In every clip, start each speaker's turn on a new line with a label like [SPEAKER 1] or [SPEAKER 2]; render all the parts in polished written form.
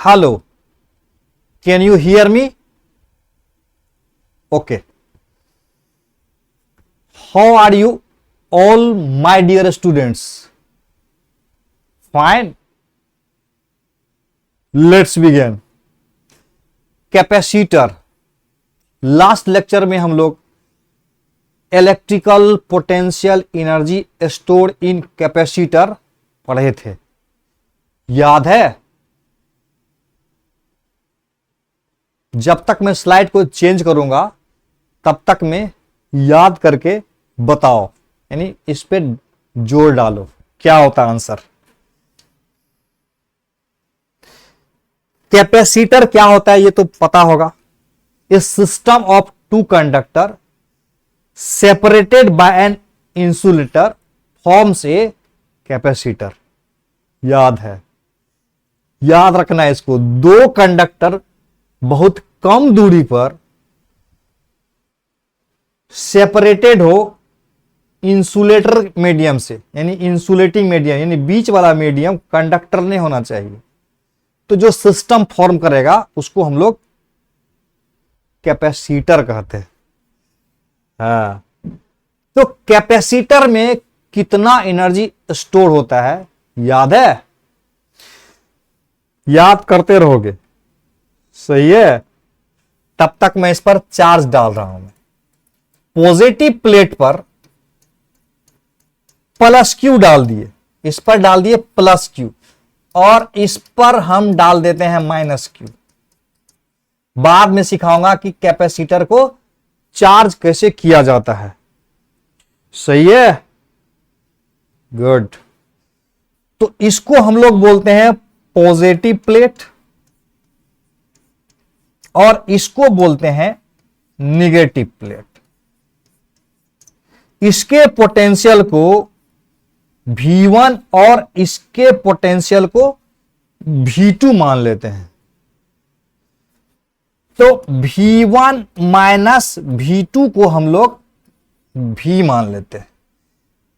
[SPEAKER 1] Hello, can you hear me? Okay. How are you all, my dear students? Fine. Let's begin. Capacitor. Last lecture में हम लोग electrical potential energy store in capacitor पढ़े थे, याद है? जब तक मैं स्लाइड को चेंज करूंगा तब तक में याद करके बताओ, यानी इस पे जोर डालो, क्या होता है आंसर। कैपेसिटर क्या होता है ये तो पता होगा। A system of two conductor separated by an insulator forms a capacitor. याद है, याद रखना है इसको। दो कंडक्टर बहुत कम दूरी पर सेपरेटेड हो इंसुलेटर मीडियम से, यानी इंसुलेटिंग मीडियम, यानी बीच वाला मीडियम कंडक्टर नहीं होना चाहिए, तो जो सिस्टम फॉर्म करेगा उसको हम लोग कैपेसिटर कहते हैं। हाँ, तो कैपेसिटर में कितना एनर्जी स्टोर होता है याद है? याद करते रहोगे, सही है? तब तक मैं इस पर चार्ज डाल रहा हूं। मैं पॉजिटिव प्लेट पर प्लस क्यू डाल दिए, इस पर डाल दिए प्लस क्यू, और इस पर हम डाल देते हैं माइनस क्यू। बाद में सिखाऊंगा कि कैपेसिटर को चार्ज कैसे किया जाता है, सही है? गुड। तो इसको हम लोग बोलते हैं पॉजिटिव प्लेट और इसको बोलते हैं निगेटिव प्लेट। इसके पोटेंशियल को V1 और इसके पोटेंशियल को V2 मान लेते हैं। तो V1 माइनस V2 को हम लोग V मान लेते हैं।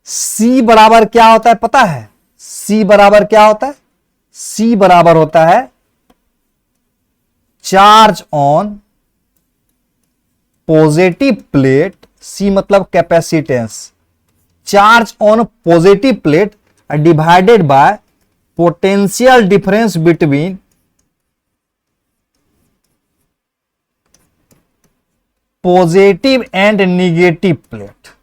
[SPEAKER 1] C बराबर क्या होता है पता है? C बराबर क्या होता है? C बराबर होता है charge on positive plate, C मतलब capacitance, charge on positive plate divided by potential difference between positive and negative plate.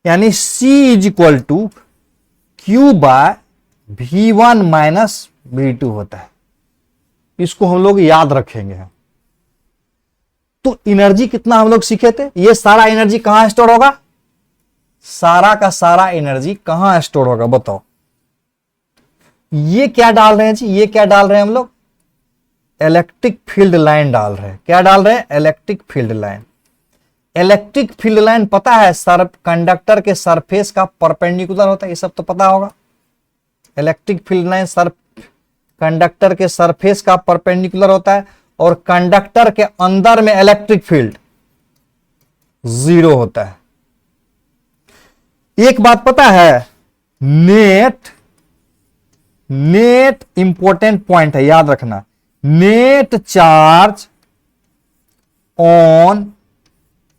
[SPEAKER 1] यानी C is equal to Q by V1 minus V2 होता है। इसको हम लोग याद रखेंगे। तो एनर्जी कितना हम लोग सीखे थे? ये सारा एनर्जी कहां स्टोर होगा? सारा का सारा एनर्जी कहां स्टोर होगा बताओ? ये क्या डाल रहे हैं जी? ये क्या डाल रहे हैं हम लोग? इलेक्ट्रिक फील्ड लाइन डाल रहे हैं। क्या डाल रहे हैं? Electric field line. Electric field line पता है कंडक्टर के सरफेस का परपेंडिकुलर होता है, ये सब तो पता होगा। इलेक्ट्रिक फील्ड लाइन कंडक्टर के सरफेस का परपेंडिकुलर होता है और कंडक्टर के अंदर में इलेक्ट्रिक फील्ड 0 होता है। एक बात पता है, नेट इंपॉर्टेंट पॉइंट है, याद रखना। Net charge on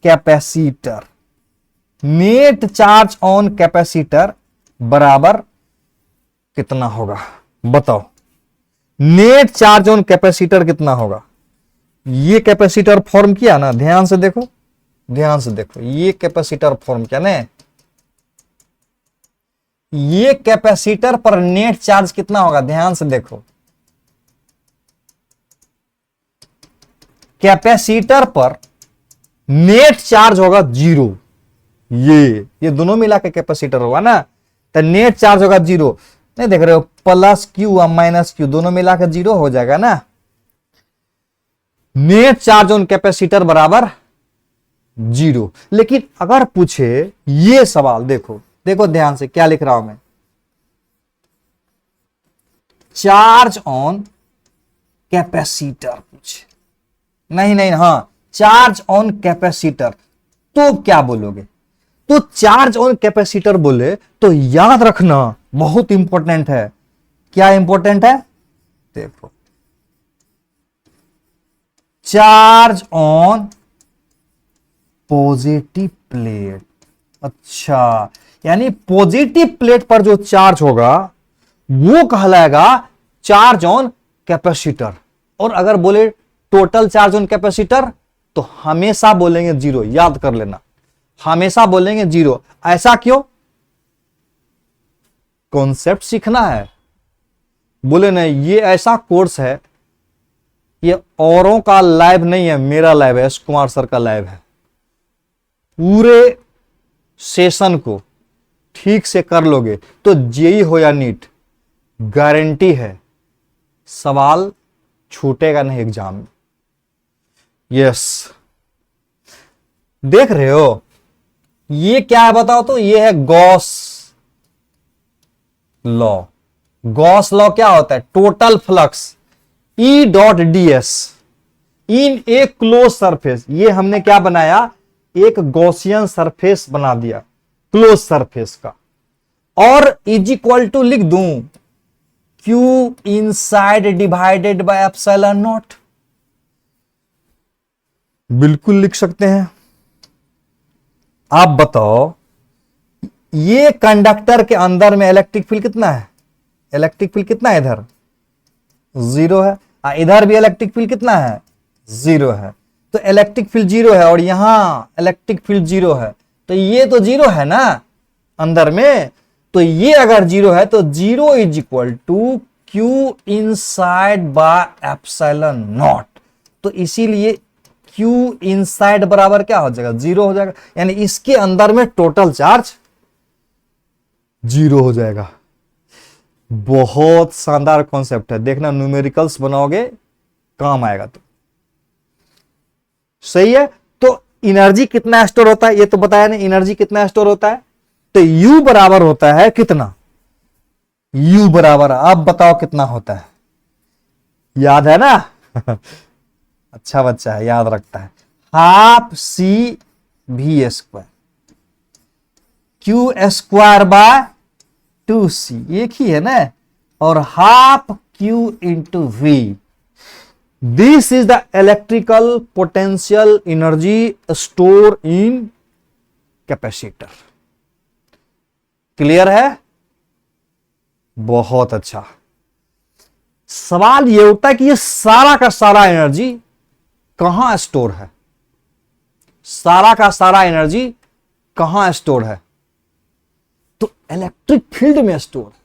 [SPEAKER 1] capacitor, net charge on capacitor बराबर कितना होगा बताओ? नेट चार्ज ऑन कैपेसिटर कितना होगा? ये कैपेसिटर फॉर्म किया ना, ध्यान से देखो, ध्यान से देखो, ये कैपेसिटर फॉर्म किया ना, ये कैपेसिटर पर नेट चार्ज कितना होगा? ध्यान से देखो, कैपेसिटर पर नेट चार्ज होगा 0। ये दोनों मिला के कैपेसिटर होगा ना, तो नेट चार्ज होगा 0। नहीं देख रहे हो? प्लस क्यू और माइनस क्यू दोनों मिला के 0 हो जाएगा ना। नेट चार्ज ऑन कैपेसिटर बराबर 0। लेकिन अगर पूछे ये सवाल, देखो देखो ध्यान से क्या लिख रहा हूं मैं, चार्ज ऑन कैपेसिटर पूछे, नहीं नहीं, हाँ चार्ज ऑन कैपेसिटर, तो क्या बोलोगे? तो चार्ज ऑन कैपेसिटर बोले तो याद रखना बहुत इंपॉर्टेंट है। क्या इंपॉर्टेंट है? देखो, चार्ज ऑन पॉजिटिव प्लेट। अच्छा, यानी पॉजिटिव प्लेट पर जो चार्ज होगा वो कहलाएगा चार्ज ऑन कैपेसिटर। और अगर बोले टोटल चार्ज ऑन कैपेसिटर तो हमेशा बोलेंगे जीरो। याद कर लेना, हमेशा बोलेंगे जीरो। ऐसा क्यों? कॉन्सेप्ट सीखना है। बोले नहीं, ये ऐसा कोर्स है, ये औरों का लैब नहीं है, मेरा लैब है, एस कुमार सर का लैब है। पूरे सेशन को ठीक से कर लोगे तो जेई हो या नीट, गारंटी है सवाल छूटेगा नहीं एग्जाम में। यस, देख रहे हो ये क्या है बताओ तो? ये है गॉस लॉ। गॉस लॉ क्या होता है? Total flux E dot d S in a close surface. ये हमने क्या बनाया? एक गॉसियन सरफेस बना दिया क्लोज सरफेस का। और इज इक्वल टू लिख दूं Q inside divided by epsilon not. बिल्कुल लिख सकते हैं। आप बताओ, ये कंडक्टर के अंदर में इलेक्ट्रिक फील्ड कितना है? इलेक्ट्रिक फील्ड कितना है? इधर जीरो है। इधर भी इलेक्ट्रिक फील्ड कितना है? जीरो है। तो इलेक्ट्रिक फील्ड जीरो है और यहां इलेक्ट्रिक फील्ड जीरो है, तो ये तो जीरो है ना अंदर में। तो ये अगर जीरो है तो zero is equal to Q inside by epsilon naught. तो इसीलिए क्यू इनसाइड बराबर क्या हो जाएगा? जीरो हो जाएगा। यानी इसके अंदर में टोटल चार्ज जीरो हो जाएगा। बहुत शानदार कॉन्सेप्ट है, देखना न्यूमेरिकल्स बनाओगे काम आएगा। तो सही है। तो एनर्जी कितना स्टोर होता है ये तो बताया ना, एनर्जी कितना स्टोर होता है? तो U बराबर होता है कितना? U बराबर, अब बताओ कितना होता है? याद है ना? अच्छा बच्चा है, याद रखता है। हाफ सी भी square Q square by 2c, एक ही है ना। और half Q into V. This is the electrical potential energy store in capacitor. Clear है? बहुत अच्छा। सवाल यह उठता है कि ये सारा का सारा एनर्जी कहां स्टोर है? सारा का सारा एनर्जी कहां स्टोर है? तो इलेक्ट्रिक फील्ड में स्टोर है।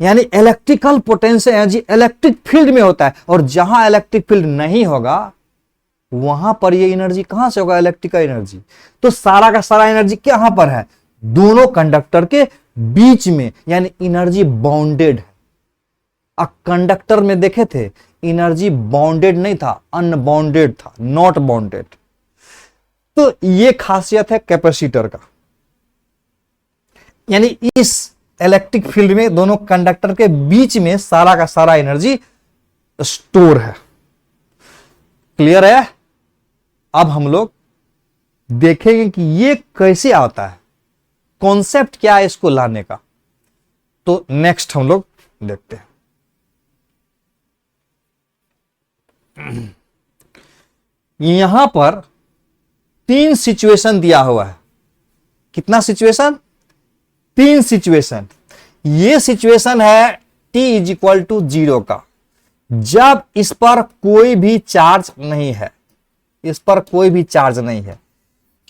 [SPEAKER 1] यानी electrical potential energy electric field में होता है। और जहां इलेक्ट्रिक फील्ड नहीं होगा वहां पर ये एनर्जी कहां से होगा? Electrical energy. तो सारा का सारा एनर्जी कहां पर है? दोनों कंडक्टर के बीच में, यानी एनर्जी बाउंडेड है। अब कंडक्टर में देखे थे एनर्जी बाउंडेड नहीं था, अनबाउंडेड था, नॉट बाउंडेड। तो ये खासियत है कैपेसिटर का। यानी इस इलेक्ट्रिक फील्ड में दोनों कंडक्टर के बीच में सारा का सारा एनर्जी स्टोर है। क्लियर है? अब हम लोग देखेंगे कि ये कैसे आता है, कॉन्सेप्ट क्या है इसको लाने का। तो नेक्स्ट हम लोग देखते हैं। यहां पर 3 सिचुएशन दिया हुआ है। कितना सिचुएशन? 3 सिचुएशन। ये सिचुएशन है t इज इक्वल टू 0 का, जब इस पर कोई भी चार्ज नहीं है। इस पर कोई भी चार्ज नहीं है,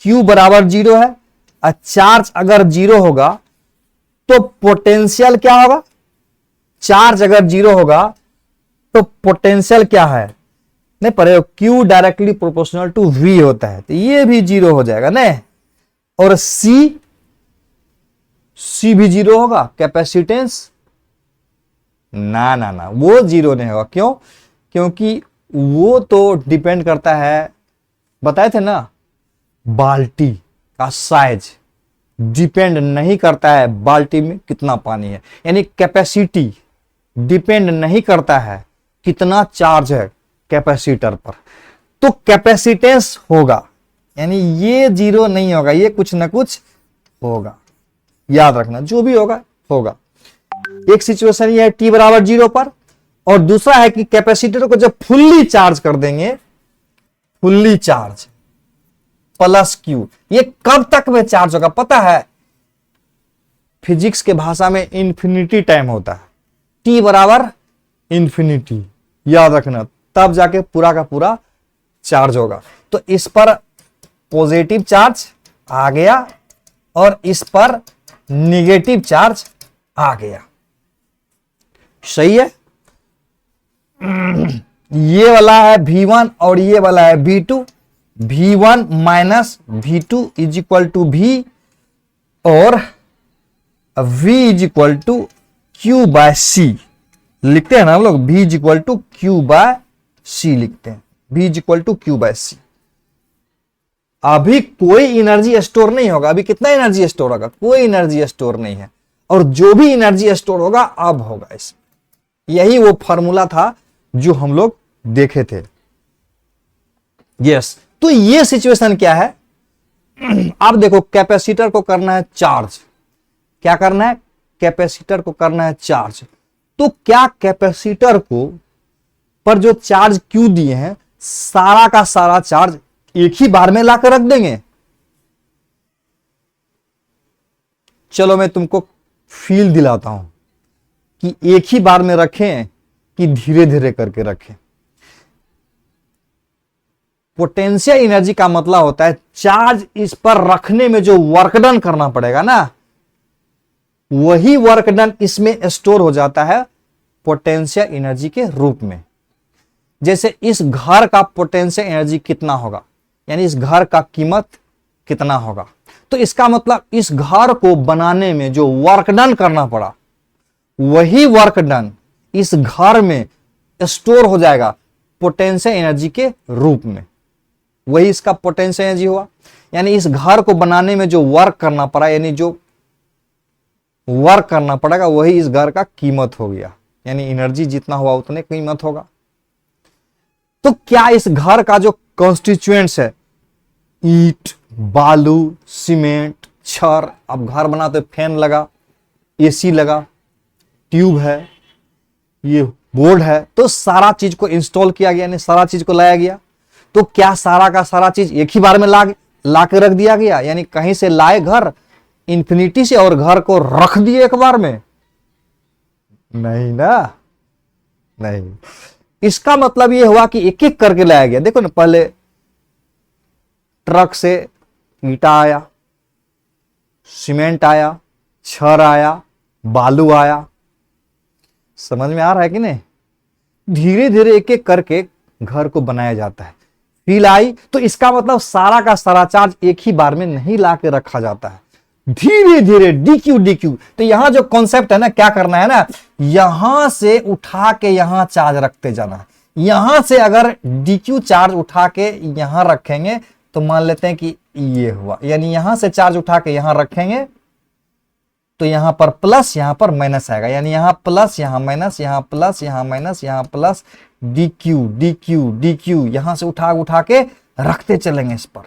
[SPEAKER 1] q बराबर 0 है। और चार्ज अगर 0 होगा तो पोटेंशियल क्या होगा? चार्ज अगर 0 होगा तो पोटेंशियल क्या है? नहीं पढ़े? q directly proportional to v होता है, तो ये भी 0 हो जाएगा ना। और c भी 0 होगा। कैपेसिटेंस ना ना ना, वो 0 नहीं होगा। क्यों? क्योंकि वो तो डिपेंड करता है, बताए थे ना, बाल्टी का साइज डिपेंड नहीं करता है बाल्टी में कितना पानी है। यानी कैपेसिटी डिपेंड नहीं करता है कितना चार्ज है कैपेसिटर पर। तो कैपेसिटेंस होगा, यानी ये 0 नहीं होगा, ये कुछ ना कुछ होगा। याद रखना, जो भी होगा होगा। एक सिचुएशन ये है t बराबर 0 पर, और दूसरा है कि कैपेसिटर को जब फुल्ली चार्ज कर देंगे, फुल्ली चार्ज प्लस क्यू, ये कब तक में चार्ज होगा पता है? फिजिक्स के भाषा में इंफिनिटी टाइम होता है, t बराबर इंफिनिटी, याद रखना, तब जाके पूरा का पूरा चार्ज होगा। तो इस पर पॉजिटिव चार्ज आ गया और इस पर नेगेटिव चार्ज आ गया। सही है? ये वाला है V1 और ये वाला है V2। V1 minus V2 is equal to V, और V is equal to Q by C लिखते हैं ना हम लोग। V is equal to Q by C लिखते हैं, V is equal to Q by C। अभी कोई एनर्जी स्टोर नहीं होगा। अभी कितना एनर्जी स्टोर होगा? कोई एनर्जी स्टोर नहीं है, और जो भी एनर्जी स्टोर होगा अब होगा इसमें। यही वो फॉर्मूला था जो हम लोग देखे थे। यस, तो ये सिचुएशन क्या है? अब देखो, कैपेसिटर को करना है चार्ज। क्या करना है? कैपेसिटर को करना है चार्ज। तो क्या कैपेसिटर को पर जो चार्ज क्यू दिए हैं, सारा का सारा चार्ज एक ही बार में लाकर रख देंगे? चलो मैं तुमको फील दिलाता हूं कि एक ही बार में रखें कि धीरे धीरे करके रखें। पोटेंशियल एनर्जी का मतलब होता है चार्ज इस पर रखने में जो वर्क डन करना पड़ेगा ना, वही वर्क डन इसमें स्टोर हो जाता है पोटेंशियल एनर्जी के रूप में। जैसे इस घर का पोटेंशियल एनर्जी कितना होगा, यानी इस घर का कीमत कितना होगा, तो इसका मतलब इस घर को बनाने में जो वर्क डन करना पड़ा, वही वर्क डन इस घर में स्टोर हो जाएगा पोटेंशियल एनर्जी के रूप में। वही इसका पोटेंशियल एनर्जी हुआ। यानी इस घर को बनाने में जो वर्क करना पड़ा, यानी जो वर्क करना पड़ेगा, वही इस घर का कीमत हो गया। यानी एनर्जी जितना हुआ उतने कीमत होगा। तो क्या इस घर का जो कॉन्स्टिट्यूएंट्स है, ईंट, बालू, सीमेंट, छड़, अब घर बनाते फैन लगा, एसी लगा, ट्यूब है, ये बोर्ड है, तो सारा चीज को इंस्टॉल किया गया, यानी सारा चीज को लाया गया। तो क्या सारा का सारा चीज एक ही बार में ला के रख दिया गया? यानी कहीं से लाए घर इंफिनिटी से और घर को रख दिए एक बार में? नहीं ना, नहीं। इसका मतलब यह हुआ कि एक एक करके लाया गया। देखो ना, पहले ट्रक से ईंटा आया, सीमेंट आया, छड़ आया, बालू आया। समझ में आ रहा है कि नहीं? धीरे धीरे एक एक करके घर को बनाया जाता है। Feel I? तो इसका मतलब सारा का सारा चार्ज एक ही बार में नहीं ला के रखा जाता है, धीरे धीरे डीक्यू डीक्यू। तो यहां जो कॉन्सेप्ट है ना, क्या करना है ना, यहां से उठा के यहां चार्ज रखते जाना है। यहां से अगर डीक्यू चार्ज उठा के यहां रखेंगे तो मान लेते हैं कि ये हुआ, यानी यहां से चार्ज उठा के यहां रखेंगे तो यहां पर प्लस, यहां पर माइनस आएगा। यानी यहां प्लस, यहां माइनस, यहां प्लस, यहां माइनस, यहां प्लस, डीक्यू डीक्यू डीक्यू। यहां से उठा के रखते चलेंगे इस पर,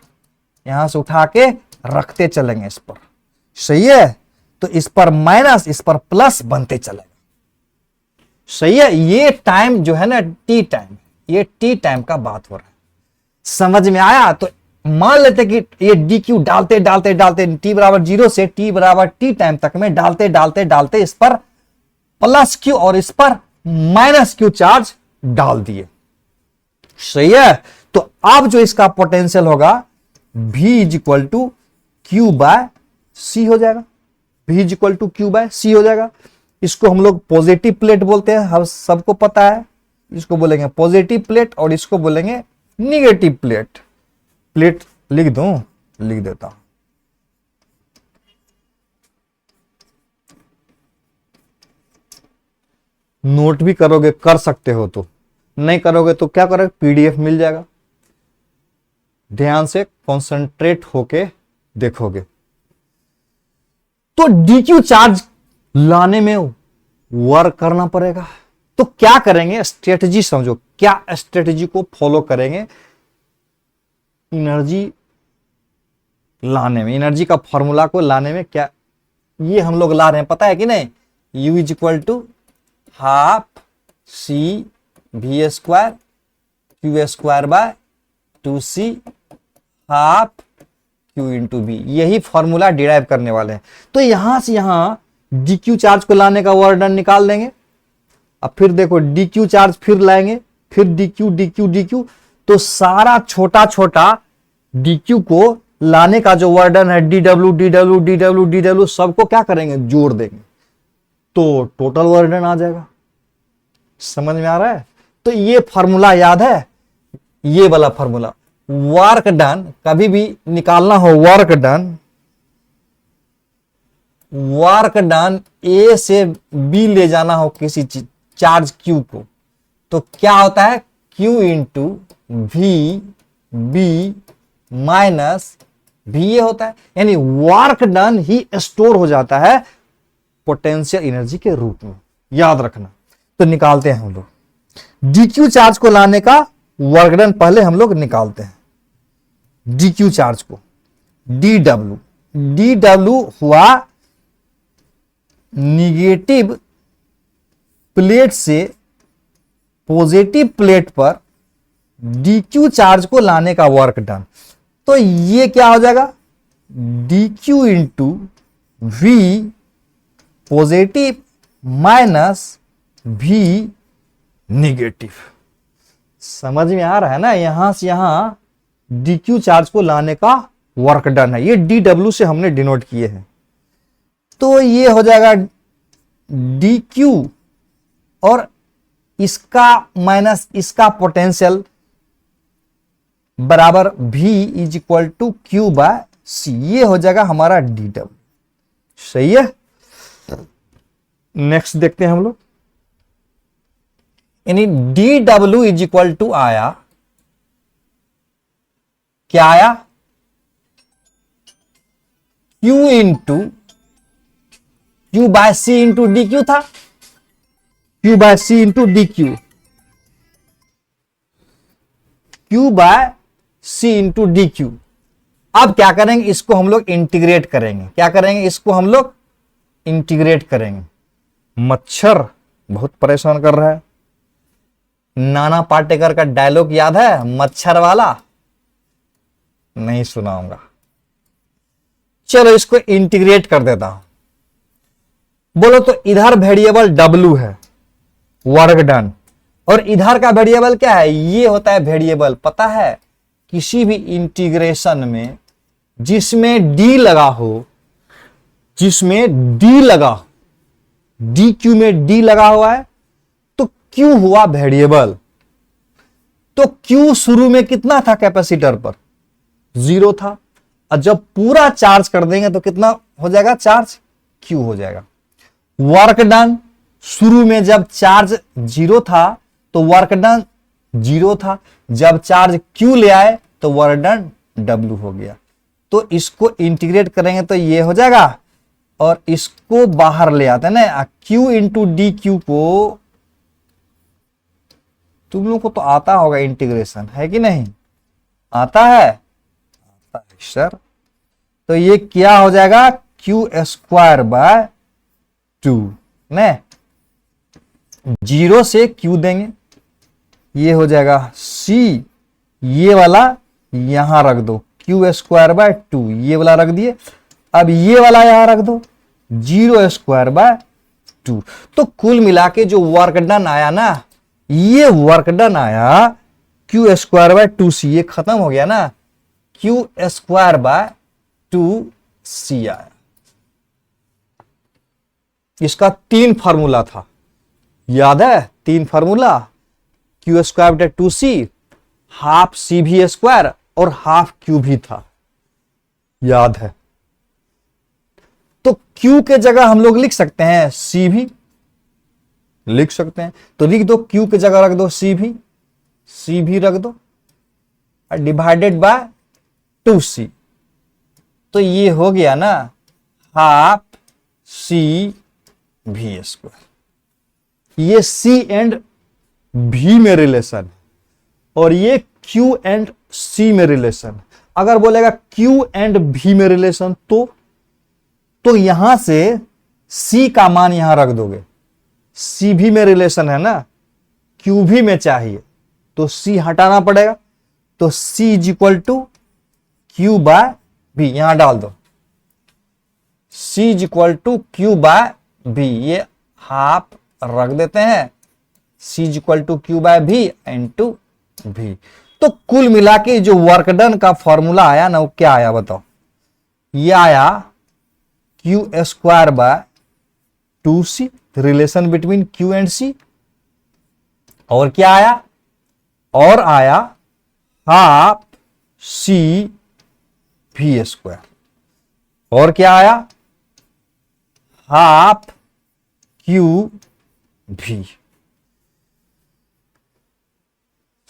[SPEAKER 1] यहां से उठा के रखते चलेंगे इस पर। सही है? तो इस पर माइनस, इस पर प्लस बनते चलेगा। सही है? ये टाइम जो है ना, टी टाइम, ये टी टाइम का बात हो रहा है। समझ में आया? तो मान लेते कि ये डी क्यू डालते डालते डालते टी बराबर 0 से टी बराबर टी टाइम तक में डालते डालते डालते इस पर प्लस क्यू और इस पर माइनस क्यू चार्ज डाल दिए। सही है? तो अब जो इसका पोटेंशियल होगा V is equal to Q by C हो जाएगा। V is equal to Q by C हो जाएगा। इसको हम लोग पॉजिटिव प्लेट बोलते हैं, हम सबको पता है। इसको बोलेंगे पॉजिटिव प्लेट और इसको बोलेंगे निगेटिव प्लेट। प्लेट लिख दूं? लिख देता हूं। नोट भी करोगे, कर सकते हो, तो नहीं करोगे तो क्या करोगे, पीडीएफ मिल जाएगा। ध्यान से कंसंट्रेट होके देखोगे। तो डीक्यू चार्ज लाने में वर्क करना पड़ेगा। तो क्या करेंगे, स्ट्रेटजी समझो, क्या स्ट्रेटजी को फॉलो करेंगे। एनर्जी लाने में, एनर्जी का फॉर्मूला को लाने में क्या ये हम लोग ला रहे हैं पता है कि नहीं? U is equal to half C भी square Q square by 2c half Q into V, यही फॉर्मूला डिराइव करने वाले हैं। तो यहां से यहां dq चार्ज को लाने का वर्क डन निकाल देंगे। अब फिर देखो dq चार्ज फिर लाएंगे, फिर dq dq dq, तो सारा छोटा छोटा dq को लाने का जो वर्क डन है dw dw dw dw सबको क्या करेंगे? जोड़ देंगे, तो टोटल वर्क डन आ जाएगा। समझ में आ रहा है? तो ये फॉर्मूला याद है, ये वाला फॉर्मूला। वर्क डन कभी भी निकालना हो, वर्क डन ए से बी ले जाना हो किसी चीज चार्ज क्यू को, तो क्या होता है? Q into V B minus V A होता है, यानी वर्क डन ही स्टोर हो जाता है पोटेंशियल एनर्जी के रूप में, याद रखना। तो निकालते हैं हम लोग dq चार्ज को लाने का वर्क डन, पहले हम लोग निकालते हैं dq चार्ज को। dw हुआ निगेटिव प्लेट से पॉजिटिव प्लेट पर dq चार्ज को लाने का वर्क डन, तो ये क्या हो जाएगा? dq into V positive minus V negative. समझ में आ रहा है ना? यहां से यहां dq चार्ज को लाने का वर्क डन है, ये dw से हमने डिनोट किए हैं। तो ये हो जाएगा dq और इसका माइनस इसका पोटेंशियल बराबर v is equal to Q by C, ये हो जाएगा हमारा dw। सही है? नेक्स्ट देखते हैं हम लोग, यानी dw इज इक्वल टू आया, क्या आया? q into Q by C into D Q था, q by C into D Q, Q by C into D Q. अब क्या करेंगे? इसको हम लोग इंटीग्रेट करेंगे। क्या करेंगे? इसको हम लोग इंटीग्रेट करेंगे। मच्छर बहुत परेशान कर रहा है। नाना पाटेकर का डायलॉग याद है, मच्छर वाला? नहीं सुनाऊंगा। चलो इसको इंटीग्रेट कर देता हूं। बोलो तो इधर वेरिएबल w है, वर्क डन, और इधर का वेरिएबल क्या है? ये होता है वेरिएबल। पता है किसी भी इंटीग्रेशन में जिसमें d लगा हो, जिसमें d लगा हो, डी क्यू में d लगा हुआ है, तो q हुआ वेरिएबल। तो q शुरू में कितना था कैपेसिटर पर? 0 था, और जब पूरा चार्ज कर देंगे तो कितना हो जाएगा चार्ज? q हो जाएगा। वर्क डन शुरू में जब चार्ज 0 था तो वर्क डन 0 था, जब चार्ज q ले आए तो वर्क डन w हो गया। तो इसको इंटीग्रेट करेंगे तो ये हो जाएगा, और इसको बाहर ले आते हैं ना, q इंटू डी क्यू को तुम लोग को तो आता होगा इंटीग्रेशन, है कि नहीं? आता है? आता है सर। तो ये क्या हो जाएगा? क्यू स्क्वायर बाय 2 ने 0 से q देंगे, ये हो जाएगा c, ये वाला यहां रख दो, क्यू स्क्वायर बाय 2, ये वाला रख दिए। अब ये वाला यहां रख दो, 0 स्क्वायर बाय 2। तो कुल मिला के जो वर्क डन आया ना, ये वर्क डन आया क्यू स्क्वायर बाय 2c, ये खत्म हो गया ना, क्यू स्क्वायर बाय 2c आया। इसका 3 फार्मूला था, याद है? 3 formula, Q square by 2c, half C भी स्क्वायर और हाफ क्यू भी था, याद है? तो Q के जगह हम लोग लिख सकते हैं C भी लिख सकते हैं, तो लिख दो Q के जगह रख दो C भी रख दो, डिवाइडेड बाय 2c। तो ये हो गया ना हाफ सी भी स्क्वायर। ये C एंड V में रिलेशन, और ये Q एंड C में रिलेशन। अगर बोलेगा Q एंड V में रिलेशन, तो यहां से C का मान यहां रख दोगे। C भी में रिलेशन है ना, Q भी में चाहिए, तो C हटाना पड़ेगा। तो C is equal to Q by V, यहां डाल दो। C is equal to Q by V, ये हाफ रख देते हैं। C is equal to Q by V into V। तो कुल मिला के जो वर्क डन का फॉर्मूला आया ना, वो क्या आया बताओ? ये आया Q square by 2C, relation between Q and C। और क्या आया? और आया हाफ C V स्क्वायर। और क्या आया? Half Q V।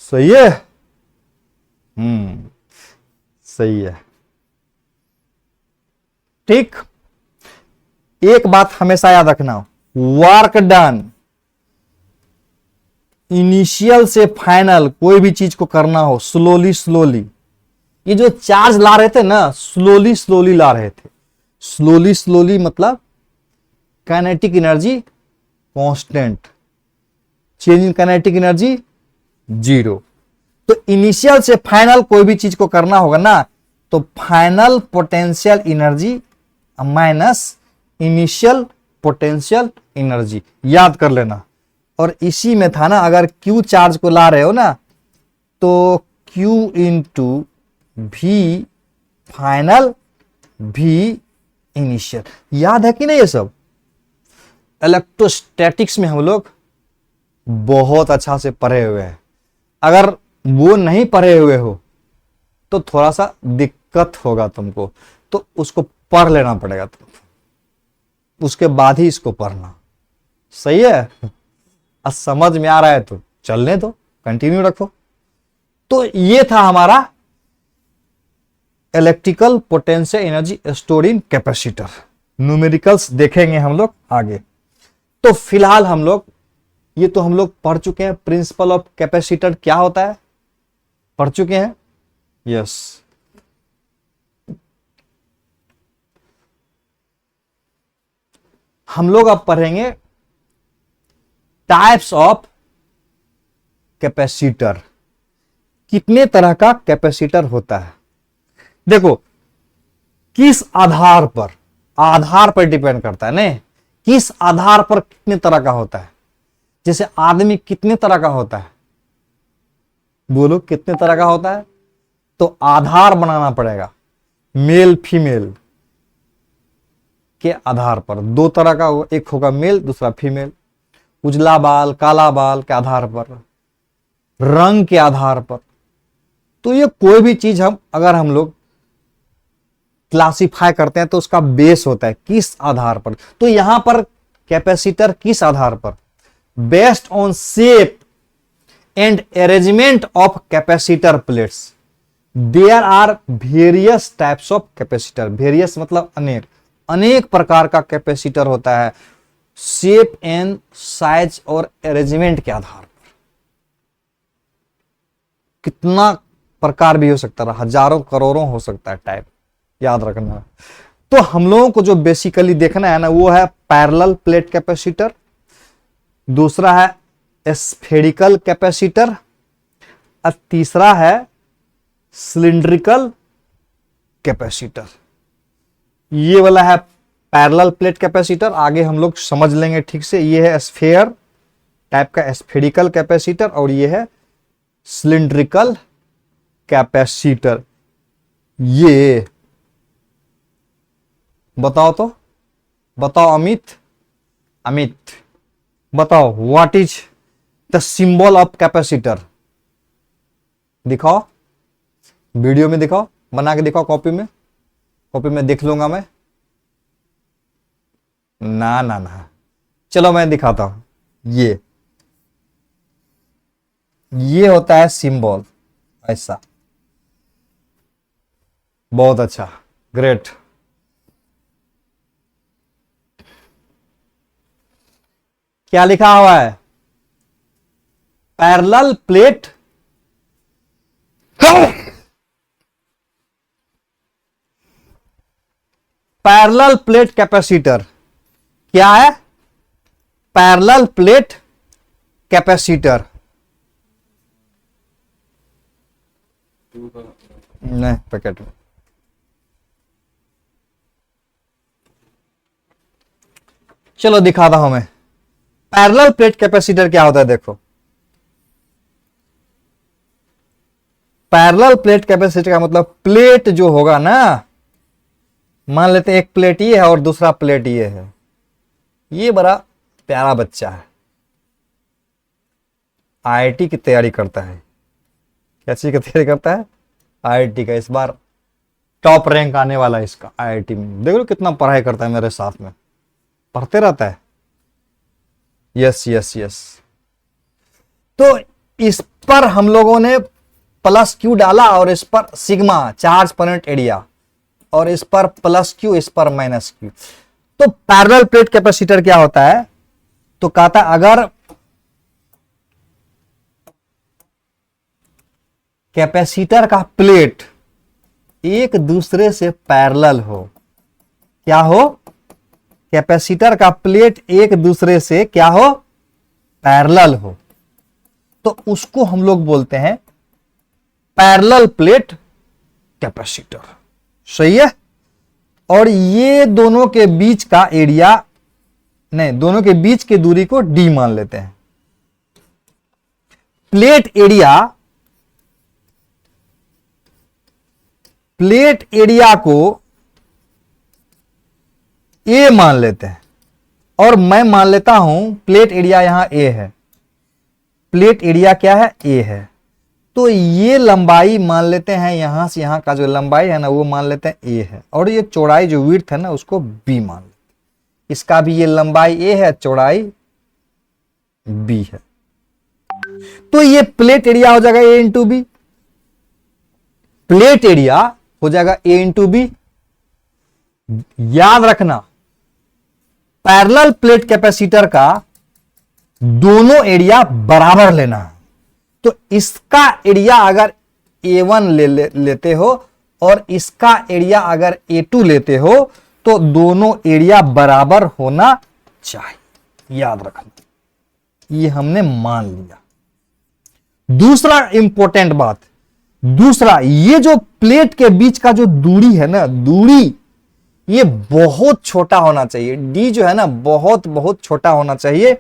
[SPEAKER 1] सही है? सही है। ठीक। एक बात हमेशा याद रखना, वर्क डन इनिशियल से फाइनल कोई भी चीज को करना हो स्लोली स्लोली, ये जो चार्ज ला रहे थे ना, स्लोली स्लोली ला रहे थे। स्लोली स्लोली मतलब kinetic energy constant, change in kinetic energy 0। तो इनिशियल से फाइनल कोई भी चीज को करना होगा ना, तो final potential energy minus initial potential energy, याद कर लेना। और इसी में था ना, अगर Q चार्ज को ला रहे हो ना, तो Q into V final, V initial. याद है कि नहीं ये सब? इलेक्ट्रोस्टैटिक्स में हम लोग बहुत अच्छा से पढ़े हुए हैं। अगर वो नहीं पढ़े हुए हो तो थोड़ा सा दिक्कत होगा तुमको, तो उसको पढ़ लेना पड़ेगा तुमको, उसके बाद ही इसको पढ़ना। सही है? अब समझ में आ रहा है तो चलने दो, कंटिन्यू रखो। तो ये था हमारा electrical potential energy stored in capacitor. Numericals देखेंगे हम लोग आगे। तो फिलहाल हम लोग पढ़ चुके हैं प्रिंसिपल ऑफ कैपेसिटर क्या होता है, पढ़ चुके हैं। यस। हम लोग अब पढ़ेंगे टाइप्स ऑफ कैपेसिटर। कितने तरह का कैपेसिटर होता है? देखो, किस आधार पर डिपेंड करता है ना, किस आधार पर कितने तरह का होता है। जैसे आदमी कितने तरह का होता है, बोलो कितने तरह का होता है? तो आधार बनाना पड़ेगा, मेल फीमेल के आधार पर। दो तरह का होगा, एक होगा मेल, दूसरा फीमेल। उजला बाल काला बाल के आधार पर, रंग के आधार पर। तो ये कोई भी चीज अगर हम लोग क्लासिफाई करते हैं तो उसका बेस होता है किस आधार पर। तो यहां पर कैपेसिटर किस आधार पर? Based on shape and arrangement of capacitor plates there are various types of capacitor. Various मतलब अनेक प्रकार का कैपेसिटर होता है, शेप एंड साइज और अरेंजमेंट के आधार पर। कितना प्रकार भी हो सकता है, हजारों करोड़ों हो सकता है टाइप, याद रखना। तो हम लोगों को जो बेसिकली देखना है ना, वो है पैरेलल प्लेट कैपेसिटर, दूसरा है स्फेरिकल कैपेसिटर, और तीसरा है सिलिंड्रिकल कैपेसिटर। ये वाला है पैरेलल प्लेट कैपेसिटर, आगे हम लोग समझ लेंगे ठीक से। ये है स्फेयर टाइप का स्फेरिकल कैपेसिटर, और ये है सिलिंड्रिकल कैपेसिटर। ये बताओ तो, बताओ अमित बताओ, what is the symbol of capacitor? दिखाओ, वीडियो में दिखाओ, बना के दिखाओ, कॉपी में देख लूंगा मैं। ना, चलो मैं दिखाता हूं। ये होता है सिंबल, ऐसा। बहुत अच्छा, ग्रेट। क्या लिखा हुआ है? Parallel plate parallel plate capacitor क्या है? पैरेलल प्लेट कैपेसिटर नहीं पैकेट में। चलो दिखाता हूं मैं। पैरेलल प्लेट कैपेसिटर क्या होता है देखो। पैरेलल प्लेट कैपेसिटर का मतलब प्लेट जो होगा ना, मान लेते हैं एक प्लेट ये है और दूसरा प्लेट ये है। ये बड़ा प्यारा बच्चा है, आईआईटी की तैयारी करता है। क्या चीज की तैयारी करता है? आईआईटी का। इस बार टॉप रैंक आने वाला है इसका आईआईटी में। देख लो कितना पढ़ाई करता है, मेरे साथ में पढ़ते रहता है। Yes yes yes. तो इस पर हम लोगों ने प्लस क्यू डाला और इस पर सिग्मा चार्ज पॉइंट एरिया, और इस पर प्लस क्यू, इस पर माइनस क्यू। तो पैरेलल प्लेट कैपेसिटर क्या होता है? तो कहता है अगर कैपेसिटर का प्लेट एक दूसरे से पैरेलल हो, क्या हो? कैपेसिटर का प्लेट एक दूसरे से क्या हो? पैरेलल हो, तो उसको हम लोग बोलते हैं पैरेलल प्लेट कैपेसिटर। सही है। और ये दोनों के बीच का एरिया, नहीं, दोनों के बीच की दूरी को डी मान लेते हैं। प्लेट एरिया को ए मान लेते हैं, और मैं मान लेता हूं प्लेट एरिया यहां ए है। प्लेट एरिया क्या है? ए है। तो ये लंबाई मान लेते हैं, यहां से यहां का जो लंबाई है ना वो मान लेते हैं ए है, और ये चौड़ाई जो विड्थ है ना उसको बी मान लेते हैं। इसका भी ये लंबाई ए है, चौड़ाई बी है। तो ये प्लेट एरिया हो जाएगा ए इंटू बी। प्लेट एरिया हो जाएगा ए इंटू बी। याद रखना, पैरेलल प्लेट कैपेसिटर का दोनों एरिया बराबर लेना है। तो इसका एरिया अगर A1 लेते हो और इसका एरिया अगर A2 लेते हो तो दोनों एरिया बराबर होना चाहिए। याद रखना, ये हमने मान लिया। दूसरा इंपॉर्टेंट बात, दूसरा, ये जो प्लेट के बीच का जो दूरी है ना, दूरी ये बहुत छोटा होना चाहिए। डी जो है ना बहुत बहुत छोटा होना चाहिए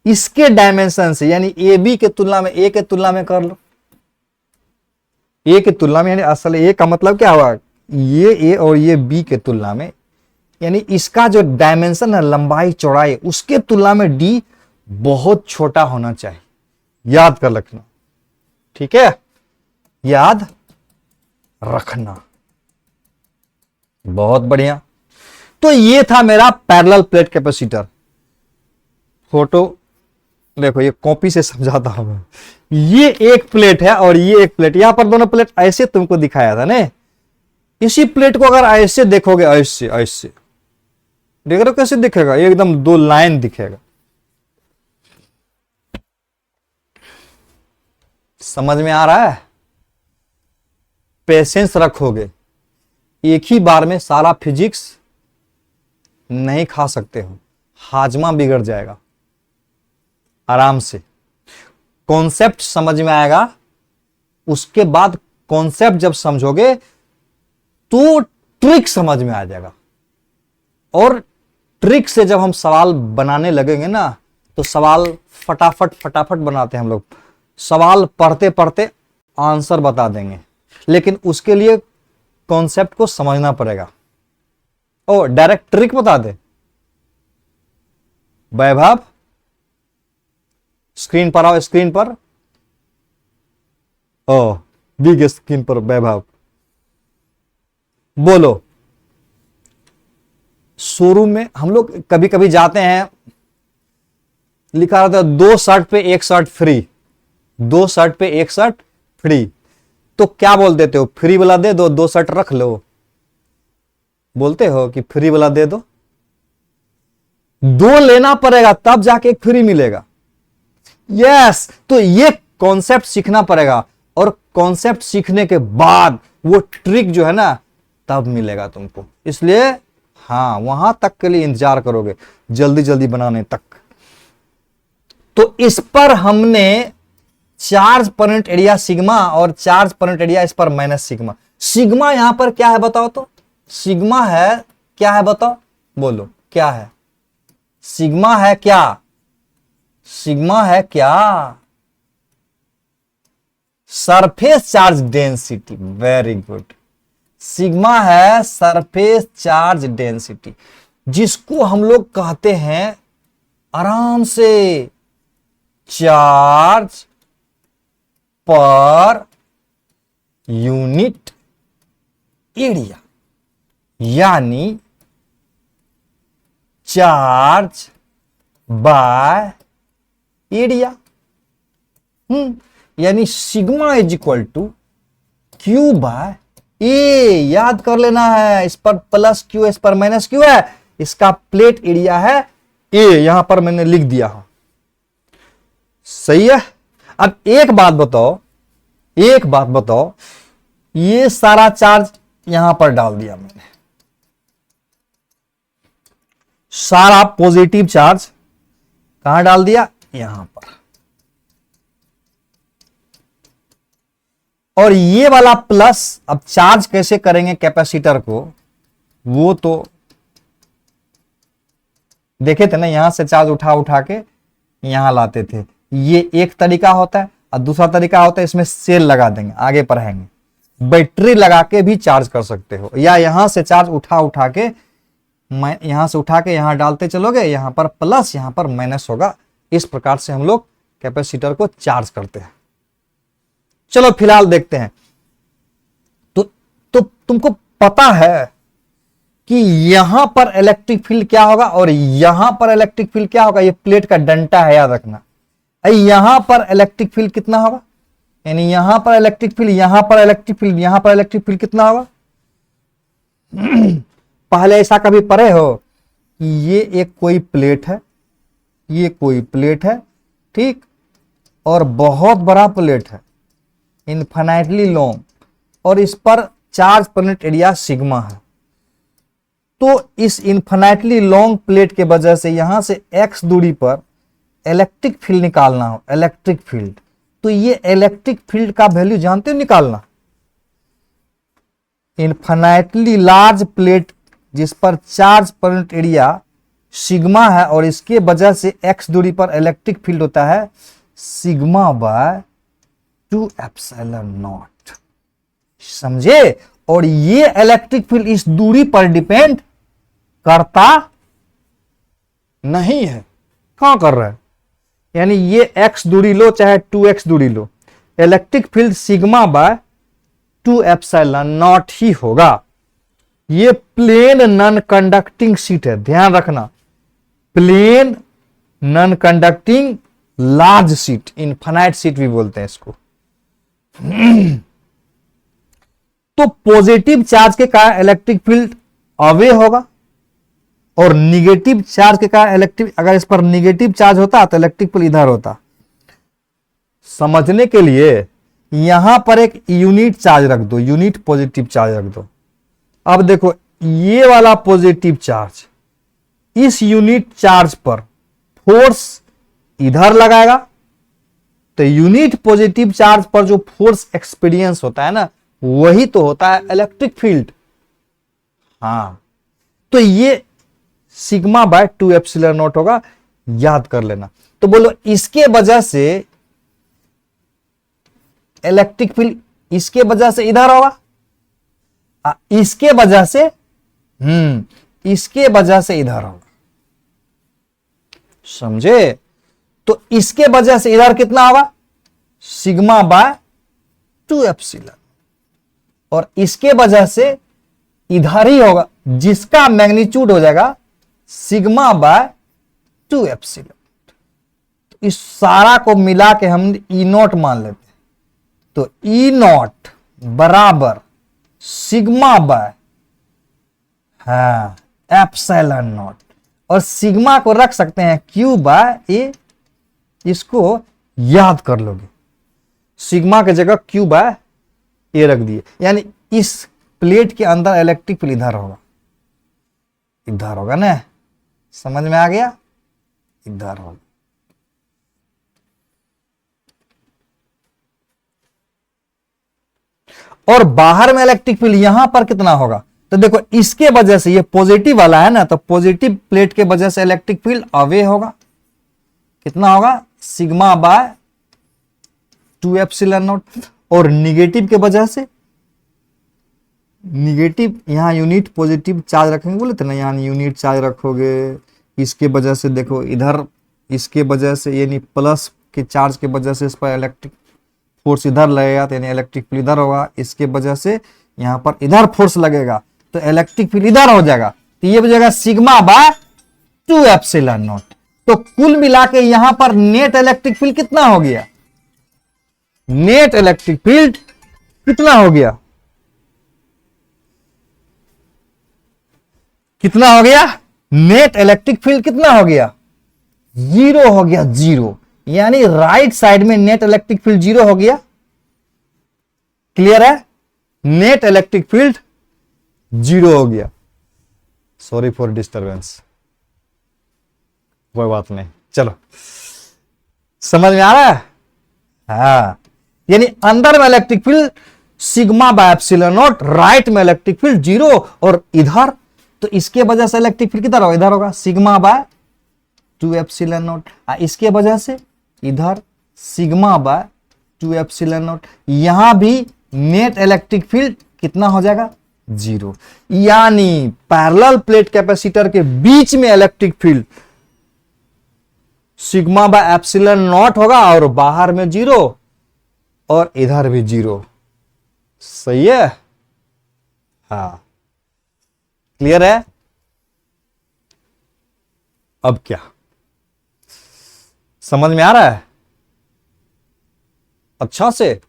[SPEAKER 1] इसके डायमेंशन से, यानी ए बी के तुलना में, ए के तुलना में कर लो, ए के तुलना में, यानी असल ए का मतलब क्या हुआ? ये ए और ये बी के तुलना में, यानी इसका जो डायमेंशन है लंबाई चौड़ाई उसके तुलना में डी बहुत छोटा होना चाहिए। याद कर रखना, ठीक है? याद रखना, बहुत बढ़िया। तो ये था मेरा पैरेलल प्लेट कैपेसिटर। फोटो देखो, ये कॉपी से समझाता हूं मैं। ये एक प्लेट है और ये एक प्लेट, यहां पर दोनों प्लेट ऐसे तुमको दिखाया था ना। इसी प्लेट को अगर ऐसे देखोगे, ऐसे ऐसे देख रहे हो कैसे दिखेगा? एकदम दो लाइन दिखेगा। समझ में आ रहा है? पेशेंस रखोगे, एक ही बार में सारा फिजिक्स नहीं खा सकते हो, हाजमा बिगड़ जाएगा। आराम से कॉन्सेप्ट समझ में आएगा, उसके बाद कॉन्सेप्ट जब समझोगे तो ट्रिक समझ में आ जाएगा। और ट्रिक से जब हम सवाल बनाने लगेंगे ना तो सवाल फटाफट फटाफट बनाते हैं हम लोग। सवाल पढ़ते पढ़ते आंसर बता देंगे, लेकिन उसके लिए कॉन्सेप्ट को समझना पड़ेगा। ओ डायरेक्ट ट्रिक बता दे वैभव, स्क्रीन पर आओ, स्क्रीन पर। ओ बिग स्क्रीन पर वैभव बोलो। शोरूम में हम लोग कभी कभी जाते हैं, लिखा रहता है 2 शर्ट पे 1 शर्ट फ्री, 2 शर्ट पे 1 शर्ट फ्री। तो क्या बोल देते हो? फ्री वाला दे दो, 2 शर्ट रख लो। बोलते हो कि फ्री वाला दे दो? 2 लेना पड़ेगा तब जाके एक फ्री मिलेगा। यस, तो ये कॉन्सेप्ट सीखना पड़ेगा, और कॉन्सेप्ट सीखने के बाद वो ट्रिक जो है ना तब मिलेगा तुमको। इसलिए हाँ, वहां तक के लिए इंतजार करोगे, जल्दी जल्दी बनाने तक। तो इस पर हमने charge per unit area sigma और चार्ज पर यूनिट एरिया इस पर माइनस सिग्मा। सिग्मा यहां पर क्या है बताओ तो? सिग्मा है क्या है बताओ, बोलो क्या है? सिग्मा है क्या? सिग्मा है क्या? Surface charge density. Very good. Sigma है सरफेस चार्ज डेंसिटी, जिसको हम लोग कहते हैं आराम से चार्ज पर यूनिट एरिया, यानी चार्ज बाय एरिया। यानी sigma is equal to Q by A. याद कर लेना है, इस पर प्लस क्यू, इस पर माइनस क्यू है, इसका प्लेट एरिया है ए, यहां पर मैंने लिख दिया हूं। सही है। अब एक बात बताओ, एक बात बताओ, ये सारा चार्ज यहां पर डाल दिया मैंने, सारा पॉजिटिव चार्ज कहां डाल दिया? यहां पर। और ये वाला प्लस, अब चार्ज कैसे करेंगे कैपेसिटर को, वो तो देखे थे ना, यहां से चार्ज उठा उठा के यहां लाते थे। ये एक तरीका होता है, और दूसरा तरीका होता है इसमें सेल लगा देंगे, आगे पढ़ेंगे। बैटरी लगा के भी चार्ज कर सकते हो, या यहां से चार्ज उठा उठा के, यहां से उठा के यहां डालते चलोगे, यहां पर प्लस यहां पर माइनस होगा। इस प्रकार से हम लोग कैपेसिटर को चार्ज करते हैं। चलो फिलहाल देखते हैं। तो तुमको पता है कि यहां पर इलेक्ट्रिक फील्ड क्या होगा और यहां पर इलेक्ट्रिक फील्ड क्या होगा? ये प्लेट का डंटा है, याद रखना। यहां पर इलेक्ट्रिक फील्ड कितना होगा? यानी यहां पर इलेक्ट्रिक फील्ड, यहां पर इलेक्ट्रिक फील्ड, यहां पर इलेक्ट्रिक फील्ड कितना होगा? पहले ऐसा कभी पढ़े हो कि ये एक कोई प्लेट है, ये कोई प्लेट है, ठीक, और बहुत बड़ा प्लेट है, इनफाइनाइटली लॉन्ग, और इस पर charge per unit area sigma है। तो इस इनफाइनाइटली लॉन्ग प्लेट के वजह से यहां से x दूरी पर इलेक्ट्रिक फील्ड निकालना हो, इलेक्ट्रिक फील्ड, तो ये इलेक्ट्रिक फील्ड का वैल्यू जानते हो निकालना? इनफाइनाइटली लार्ज प्लेट जिस पर charge per unit area sigma है और इसके वजह से x दूरी पर इलेक्ट्रिक फील्ड होता है सिग्मा बाय 2 एप्सिलॉन नॉट। समझे? और ये इलेक्ट्रिक फील्ड इस दूरी पर डिपेंड करता नहीं है। कहां कर रहा है? यानी ये x दूरी लो चाहे 2x दूरी लो, electric field sigma by 2 epsilon naught ही होगा। ये प्लेन नॉन कंडक्टिंग शीट है, ध्यान रखना, plane non conducting large sheet, infinite sheet भी बोलते हैं इसको। तो पॉजिटिव चार्ज के कारण इलेक्ट्रिक फील्ड अवे होगा, और निगेटिव चार्ज के कारण इलेक्ट्रिक, अगर इस पर निगेटिव चार्ज होता तो इलेक्ट्रिक फील्ड इधर होता। समझने के लिए यहां पर एक यूनिट चार्ज रख दो, यूनिट पॉजिटिव चार्ज रख दो। अब देखो, ये वाला पॉजिटिव चार्ज इस यूनिट चार्ज पर फोर्स इधर लगाएगा, तो यूनिट पॉजिटिव चार्ज पर जो फोर्स एक्सपीरियंस होता है ना, वही तो होता है इलेक्ट्रिक फील्ड। हाँ, तो ये सिग्मा बाय 2 एप्सिलॉन नॉट होगा, याद कर लेना। तो बोलो, इसके वजह से इलेक्ट्रिक फील्ड इसके वजह से इधर होगा, इसके वजह से इसके वजह से इधर होगा। समझे? तो इसके वजह से इधर कितना होगा? सिग्मा बाय 2 एप्सिलॉन, और इसके वजह से इधर ही होगा, जिसका मैग्नीट्यूड हो जाएगा सिग्मा बाय 2 एप्सिलॉन। तो इस सारा को मिला के हम ई नॉट मान लेते हैं। तो ई नॉट बराबर सिग्मा बाय एप्सिलॉन नॉट, और सिग्मा को रख सकते हैं क्यू बाय ए। इसको याद कर लोगे, सिग्मा की जगह क्यू बाय ए रख दिए, यानी इस प्लेट के अंदर इलेक्ट्रिक फील्ड इधर होगा। इधर होगा ना, समझ में आ गया, इधर होगा। और बाहर में इलेक्ट्रिक फील्ड यहां पर कितना होगा, तो देखो इसके वजह से ये पॉजिटिव वाला है ना, तो पॉजिटिव प्लेट के वजह से इलेक्ट्रिक फील्ड अवे होगा, कितना होगा, सिग्मा बाय 2 एप्सिलॉन नॉट। और निगेटिव के वजह से, निगेटिव यहां यूनिट पॉजिटिव चार्ज रखेंगे बोले थे ना, यहां यूनिट चार्ज रखोगे, इसके वजह से देखो इधर, इसके वजह से यानी प्लस के चार्ज के वजह से इस पर इलेक्ट्रिक फोर्स इधर लगेगा, तो यानी इलेक्ट्रिक फील्ड इधर होगा, इसके वजह से यहां पर इधर फोर्स लगेगा तो इलेक्ट्रिक फील्ड इधर हो जाएगा, तो ये बचेगा सिग्मा बाय 2 एप्सिलॉन नॉट। तो कुल मिला के यहां पर नेट इलेक्ट्रिक फील्ड कितना हो गया, नेट इलेक्ट्रिक फील्ड कितना हो गया, कितना हो गया, नेट इलेक्ट्रिक फील्ड कितना हो गया, 0 हो गया, 0। यानी राइट साइड में नेट इलेक्ट्रिक फील्ड 0 हो गया। क्लियर है, नेट इलेक्ट्रिक फील्ड 0 हो गया। सॉरी फॉर डिस्टरबेंस, कोई बात नहीं, चलो समझ में आ रहा है। हाँ, यानी अंदर में electric field sigma by epsilon not, right में इलेक्ट्रिक फील्ड 0, और इधर तो इसके वजह से इलेक्ट्रिक फील्ड किधर होगा, इधर होगा, सिग्मा बाय 2 एप्सिलॉन नॉट। इसके वजह से इधर सिग्मा बाय 2 एप्सिलॉन नॉट। यहां भी नेट इलेक्ट्रिक फील्ड कितना हो जाएगा, 0। यानी पैरेलल प्लेट कैपेसिटर के बीच में electric field sigma by epsilon not होगा, और बाहर में 0 और इधर भी 0। सही है, हाँ क्लियर है। अब क्या समझ में आ रहा है अच्छा से,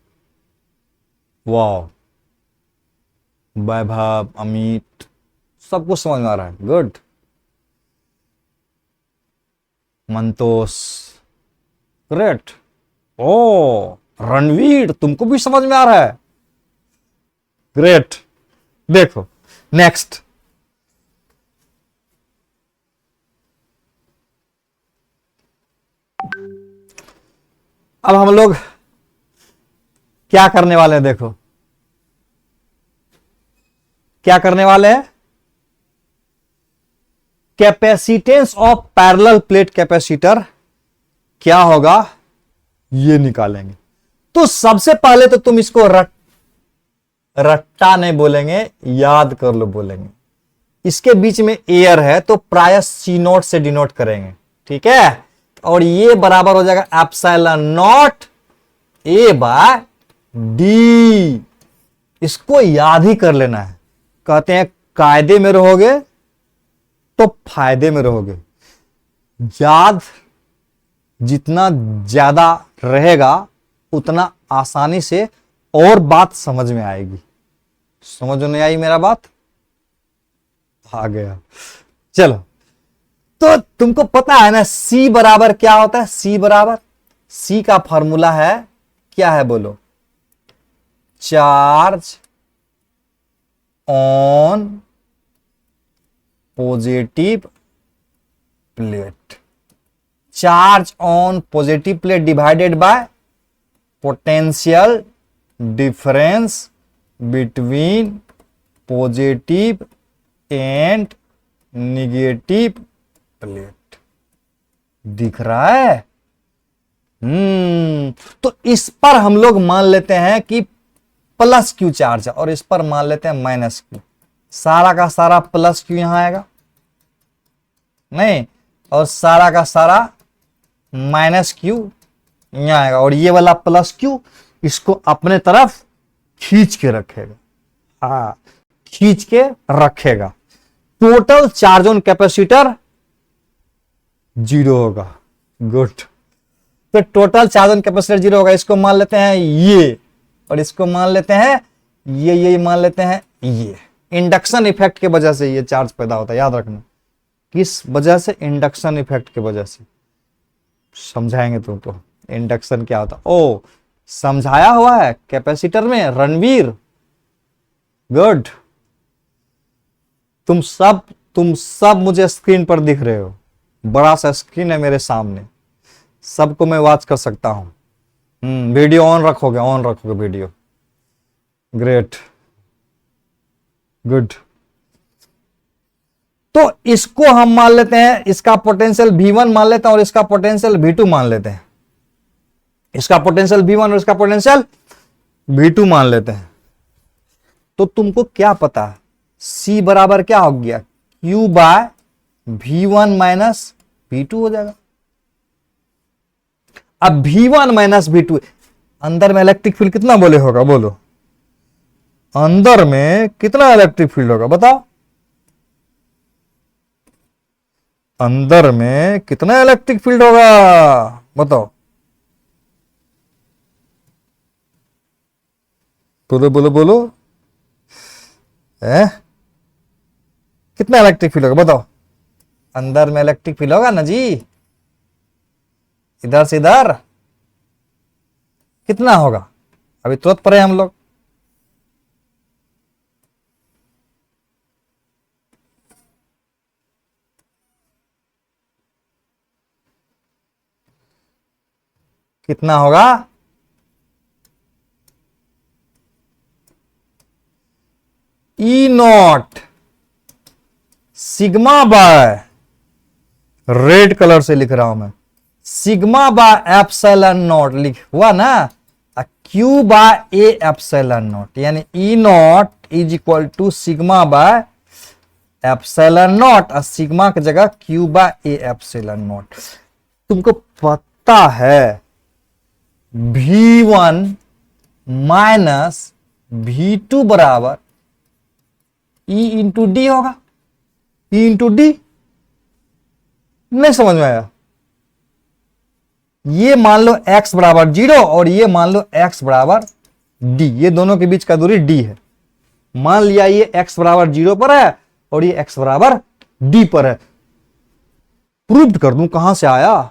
[SPEAKER 1] वाह, वैभव, अमित, सब कुछ समझ में आ रहा है, गुड। मंतोष, ग्रेट। ओ रणवीर, तुमको भी समझ में आ रहा है, ग्रेट। देखो नेक्स्ट, अब हम लोग क्या करने वाले हैं, देखो क्या करने वाले हैं, capacitance of parallel plate capacitor क्या होगा ये निकालेंगे। तो सबसे पहले तो तुम इसको रट्टा नहीं बोलेंगे, याद कर लो बोलेंगे। इसके बीच में एयर है तो प्राय सी नोट से डिनोट करेंगे, ठीक है। और ये बराबर हो जाएगा epsilon naught A by D. इसको याद ही कर लेना है। कहते हैं कायदे में रहोगे तो फायदे में रहोगे। याद जितना ज्यादा रहेगा उतना आसानी से और बात समझ में आएगी। समझ नहीं आई मेरा बात, आ गया। चलो, तो तुमको पता है ना C बराबर क्या होता है। C का फॉर्मूला है क्या है बोलो, charge on positive plate. Charge on positive plate divided by potential difference between positive and negative plate. दिख रहा है? तो इस पर हम लोग मान लेते हैं कि प्लस क्यू चार्ज है और इस पर मान लेते हैं माइनस क्यू। सारा का सारा प्लस क्यू यहां आएगा नहीं, और सारा का सारा माइनस क्यू यहां आएगा, और ये वाला प्लस क्यू इसको अपने तरफ खींच के रखेगा। हाँ, खींच के रखेगा। टोटल चार्ज ऑन कैपेसिटर 0 होगा। गुड। तो टोटल चार्ज ऑन कैपेसिटर 0 होगा। इसको मान लेते हैं ये, और इसको मान लेते हैं ये मान लेते हैं ये। इंडक्शन इफेक्ट के वजह से ये चार्ज पैदा होता है, याद रखना। किस वजह से? इंडक्शन इफेक्ट के वजह से। समझाएंगे तुमको इंडक्शन क्या होता। ओ, समझाया हुआ है कैपेसिटर में रणवीर। गुड। तुम सब तुम सब मुझे स्क्रीन पर दिख रहे हो, बड़ा सा स्क्रीन है मेरे सामने, सबको मैं वॉच कर सकता हूं। वीडियो ऑन रखोगे वीडियो। Great, good. तो इसको हम मान लेते हैं, इसका पोटेंशियल V1 मान लेते हैं और इसका पोटेंशियल V2 मान लेते हैं। इसका पोटेंशियल V1 और इसका पोटेंशियल V2 मान लेते हैं। तो तुमको क्या पता है C बराबर क्या हो गया, Q by V1 minus V2 हो जाएगा। अब V1 माइनस V2, अंदर में इलेक्ट्रिक फील्ड कितना बोले होगा, बोलो अंदर में कितना इलेक्ट्रिक फील्ड होगा, बताओ अंदर में कितना इलेक्ट्रिक फील्ड होगा, बताओ, बोलो बोलो बोलो, कितना इलेक्ट्रिक फील्ड होगा बताओ। अंदर में इलेक्ट्रिक फील्ड होगा ना जी, इधर से इधर कितना होगा, अभी तुरंत पढ़े हम लोग। कितना होगा, E naught sigma by, red colour से लिख रहा हूं मैं, सिग्मा बाय एप्सिलॉन नॉट लिख हुआ ना, Q by A epsilon naught, यानी E naught is equal to sigma by epsilon naught, और सिग्मा की जगह Q by A epsilon naught. तुमको पता है V1 माइनस V2 बराबर E इंटू डी होगा, E इंटू डी, नहीं समझ में आया। ये मान लो x बराबर 0 और ये मान लो x बराबर d, ये दोनों के बीच का दूरी d है। मान लिया ये x बराबर 0 पर है और ये x बराबर d पर है। प्रूव कर दूं, कहां से आया,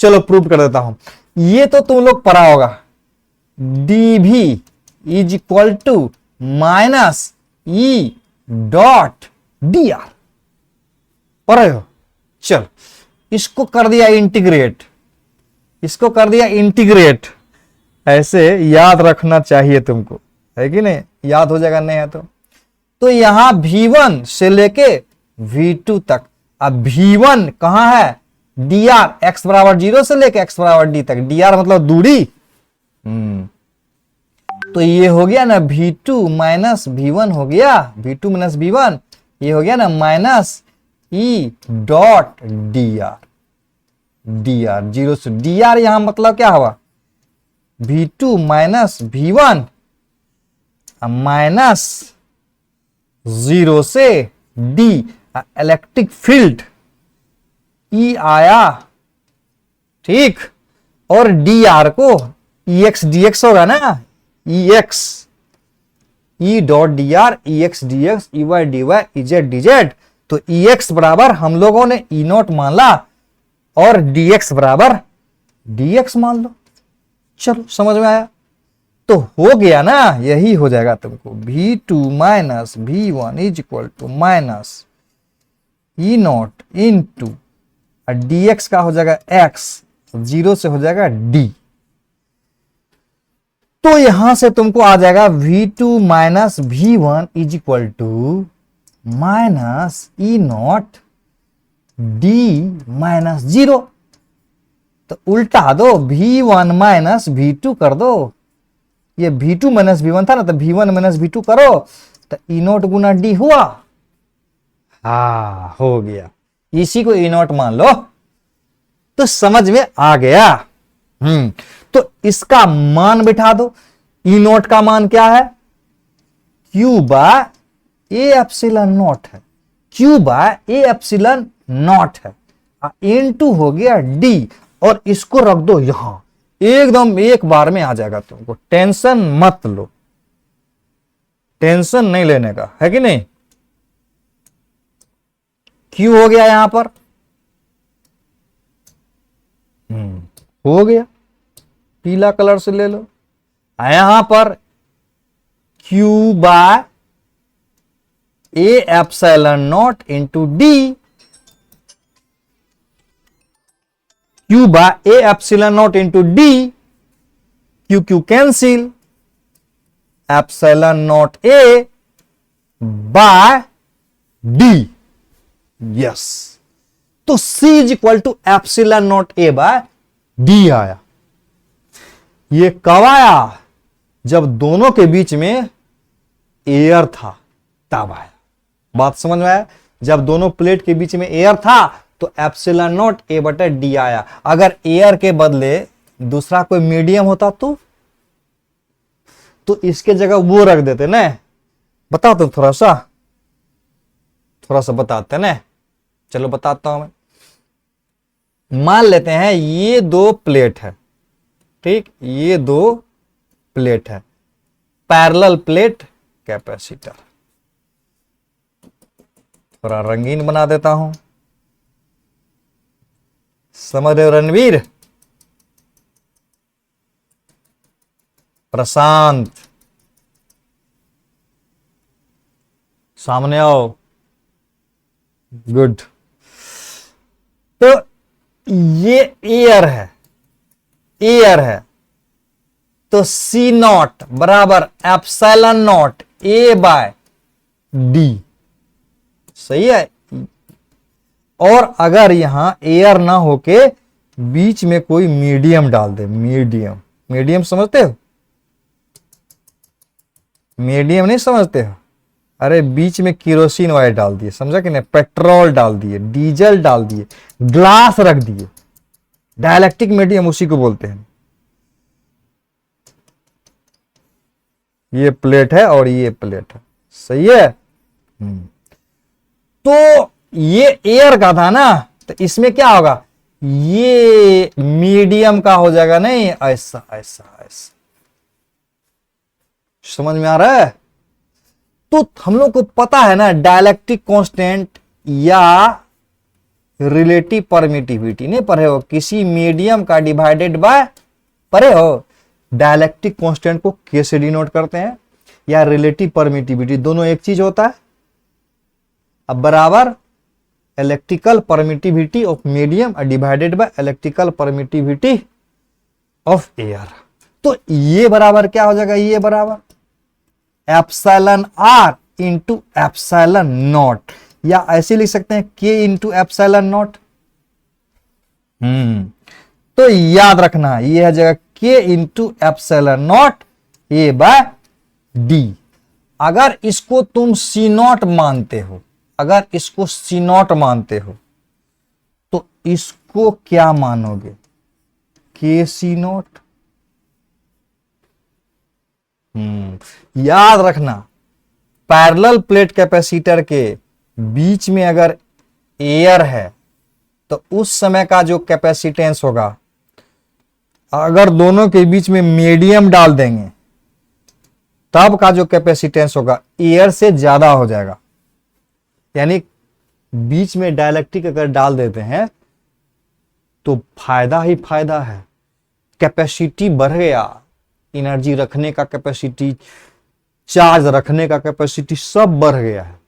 [SPEAKER 1] चलो प्रूव कर देता हूं। ये तो तुम लोग पढ़ा होगा, dv is equal to minus e dot dr, पढ़े हो। चल इसको कर दिया इंटीग्रेट, इसको कर दिया इंटीग्रेट, ऐसे याद रखना चाहिए तुमको, है कि नहीं, याद हो जाएगा नहीं है तो यहां V1 से लेके V2 तक, अब V1 कहां है, dr, x बराबर 0 से लेके x बराबर d तक, dr मतलब दूरी। तो ये हो गया ना V2 माइनस V1 हो गया, V2 माइनस V1, ये हो गया ना minus E dot dr, dr 0 से dr, यहां मतलब क्या हुआ, V2 माइनस V1 माइनस 0 से d, इलेक्ट्रिक फील्ड E आया, ठीक, और dr को ex dx होगा ना, ex, E dot dr, ex dx, ey dy, ez dz, तो ex बराबर हम लोगों ने E नॉट मान ला और dx बराबर dx मान लो। चलो समझ में आया, तो हो गया ना, यही हो जाएगा तुमको, V2 minus V1 is equal to minus E naught into dx का हो जाएगा x, 0 से हो जाएगा d। तो यहां से तुमको आ जाएगा V2 minus V1 is equal to minus E naught d minus 0। तो उल्टा दो, V1 माइनस V2 कर दो, ये V2 माइनस V1 था ना, तो V1 माइनस V2 करो, तो E नॉट गुना d हुआ, हा हो गया, इसी को E नॉट मान लो, तो समझ में आ गया। तो इसका मान बिठा दो, E नॉट का मान क्या है, Q by A epsilon naught है, Q by A epsilon naught है, इनटू हो गया D, और इसको रख दो यहां, एकदम एक बार में आ जाएगा तुमको, टेंशन मत लो, टेंशन नहीं लेने का, है कि नहीं। Q हो गया यहां पर, हो गया, पीला कलर से ले लो, यहां पर Q by A epsilon naught into D Q by A epsilon naught into D, Q Q cancel, epsilon naught A by D. Yes, तो C is equal to epsilon naught A by D आया। ये कब आया? जब दोनों के बीच में air था तब आया। बात समझ में आया? जब दोनों प्लेट के बीच में एयर था तो एप्सिलॉन नॉट ए बटा डी आया। अगर एयर के बदले दूसरा कोई मीडियम होता तो इसके जगह वो रख देते ना। बता दो थोड़ा सा बताते ना। चलो बताता हूं मैं। मान लेते हैं ये दो प्लेट है, ठीक, ये दो प्लेट है, पैरेलल प्लेट कैपेसिटर। थोड़ा रंगीन बना देता हूं, समझ रहे हो रणवीर? प्रशांत सामने आओ। गुड। तो ये एयर है, तो सी नॉट बराबर epsilon naught A by D, सही है। और अगर यहां एयर ना होके बीच में कोई मीडियम डाल दे, मीडियम समझते हो? मीडियम नहीं समझते हो? अरे बीच में केरोसिन ऑयल डाल दिए, समझा कि नहीं? पेट्रोल डाल दिए, डीजल डाल दिए, ग्लास रख दिए, डायलेक्ट्रिक मीडियम उसी को बोलते हैं। ये प्लेट है और ये प्लेट है, सही है। तो ये एयर का था ना, तो इसमें क्या होगा? ये मीडियम का हो जाएगा, नहीं ऐसा ऐसा ऐसा। समझ में आ रहा है? तो हम लोग को पता है ना डायलेक्ट्रिक कांस्टेंट या रिलेटिव परमिटिविटी, नहीं पढ़े हो? किसी मीडियम का डिवाइडेड बाय, पढ़े हो? डायलेक्ट्रिक कांस्टेंट को के से डिनोट करते हैं या रिलेटिव परमिटिविटी, दोनों एक चीज होता है। अब बराबर electrical permittivity of medium divided by electrical permittivity of air. तो ये बराबर क्या हो जाएगा? ये बराबर epsilon R into epsilon naught, या ऐसे लिख सकते हैं के इंटू एप्सिलॉन नॉट। तो याद रखना ये है जगह के into epsilon naught A by D. अगर इसको तुम सी नॉट मानते हो, अगर इसको सी नॉट मानते हो तो इसको क्या मानोगे? के सी नॉट। याद रखना पैरेलल प्लेट कैपेसिटर के बीच में अगर एयर है तो उस समय का जो कैपेसिटेंस होगा, अगर दोनों के बीच में मीडियम डाल देंगे तब का जो कैपेसिटेंस होगा एयर से ज्यादा हो जाएगा। यानी बीच में डायलेक्ट्रिक अगर डाल देते हैं तो फायदा ही फायदा है, कैपेसिटी बढ़ गया, एनर्जी रखने का कैपेसिटी, चार्ज रखने का कैपेसिटी सब बढ़ गया है,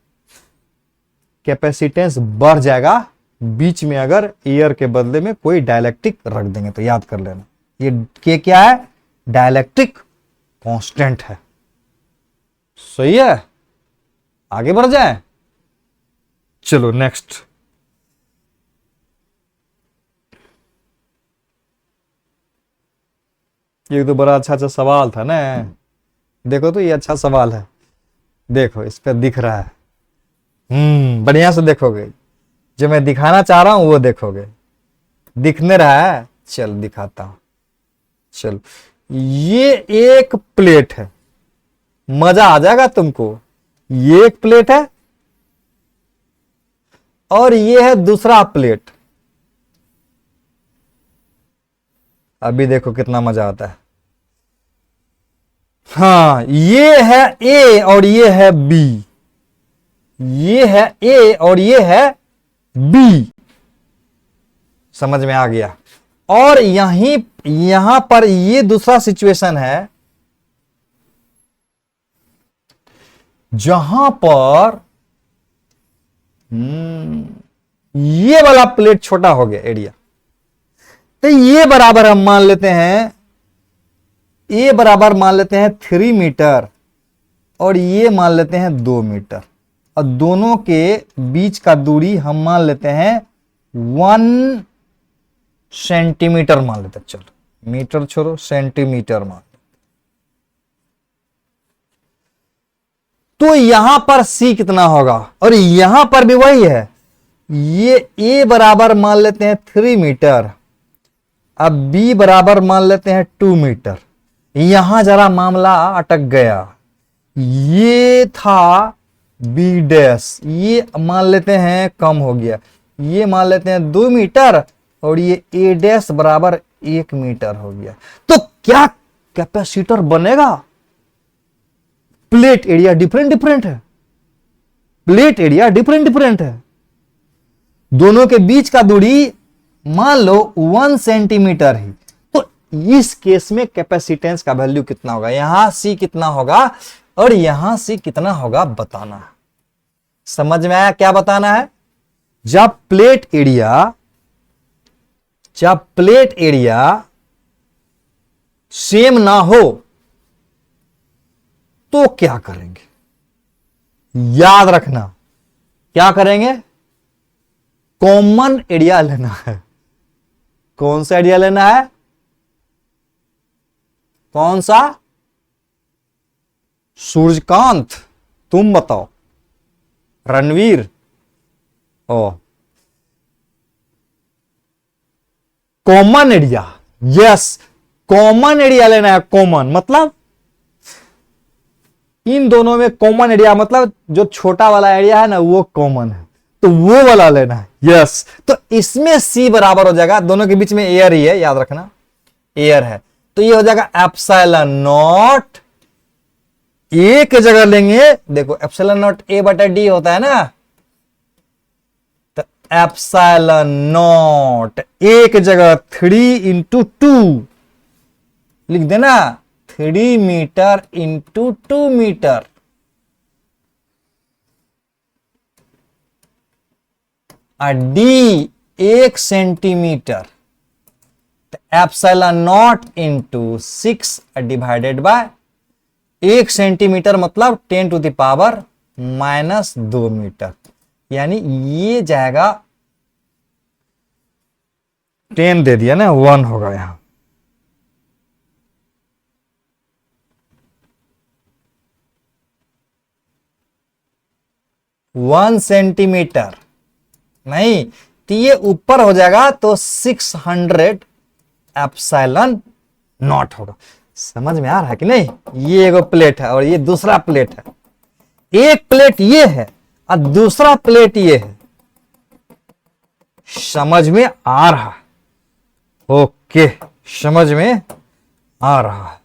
[SPEAKER 1] कैपेसिटेंस बढ़ जाएगा बीच में अगर एयर के बदले में कोई डायलेक्ट्रिक रख देंगे। तो याद कर लेना ये के क्या है? डायलेक्ट्रिक कांस्टेंट है, सही है। आगे बढ़ जाए, चलो नेक्स्ट। ये तो बड़ा अच्छा सवाल था ना, देखो तो ये अच्छा सवाल है, देखो इस पे दिख रहा है। बढ़िया से देखोगे, जो मैं दिखाना चाह रहा हूं वो देखोगे, दिखने रहा है। चल दिखाता हूं, चलो ये एक प्लेट है, मजा आ जाएगा तुमको। ये एक प्लेट है और ये है दूसरा प्लेट। अभी देखो कितना मजा आता है। हाँ, ये है ए और ये है बी, ये है ए और ये है बी, समझ में आ गया। और यहां पर ये दूसरा सिचुएशन है जहां पर ये वाला प्लेट छोटा हो गया एरिया, तो ये बराबर हम मान लेते हैं, ये बराबर मान लेते हैं 3 मीटर और ये मान लेते हैं 2 मीटर, और दोनों के बीच का दूरी हम मान लेते हैं 1 सेंटीमीटर मान लेते हैं। चलो मीटर छोड़ो, सेंटीमीटर मान लेते। तो यहां पर C कितना होगा, और यहां पर भी वही है, ये A बराबर मान लेते हैं 3 मीटर, अब B बराबर मान लेते हैं 2 मीटर। यहां जरा मामला अटक गया, ये था B डैश, ये मान लेते हैं कम हो गया, ये मान लेते हैं 2 मीटर और ये A डैश बराबर 1 मीटर हो गया। तो क्या कैपेसिटर बनेगा? प्लेट एरिया डिफरेंट डिफरेंट है, प्लेट एरिया डिफरेंट डिफरेंट है, दोनों के बीच का दूरी मान लो 1 सेंटीमीटर ही। तो इस केस में कैपेसिटेंस का वैल्यू कितना होगा, यहां C कितना होगा और यहां C कितना होगा बताना है। समझ में आया क्या बताना है? जब प्लेट एरिया सेम ना हो तो क्या करेंगे, याद रखना क्या करेंगे, कॉमन एरिया लेना है। कौन सा एरिया लेना है, कौन सा? सूर्यकांत तुम बताओ, रणवीर, ओ common area, yes common area लेना है। कॉमन मतलब इन दोनों में कॉमन एरिया, मतलब जो छोटा वाला एरिया है ना वो कॉमन है, तो वो वाला लेना है। यस, तो इसमें C बराबर हो जाएगा, दोनों के बीच में एयर ही है, याद रखना एयर है, तो ये हो जाएगा एप्सिलॉन नॉट। ए की जगह लेंगे, देखो एप्सिलॉन नॉट A बटा D होता है ना, तो एप्सिलॉन नॉट A की जगह 3 इंटू 2 लिख देना, 3 metre into 2 metre, D 1 centimetre, तो epsilon naught into 6 divided by 1 centimetre मतलब 10 टू द पावर -2 मीटर, यानी ये जाएगा 10 दे दिया ना, 1 होगा यहां। वन सेंटीमीटर नहीं, तो ये ऊपर हो जाएगा तो 600 एप्सिलॉन नॉट होगा। समझ में आ रहा है कि नहीं? ये एगो प्लेट है और ये दूसरा प्लेट है, एक प्लेट ये है और दूसरा प्लेट ये है। समझ में आ रहा है? ओके, समझ में आ रहा है।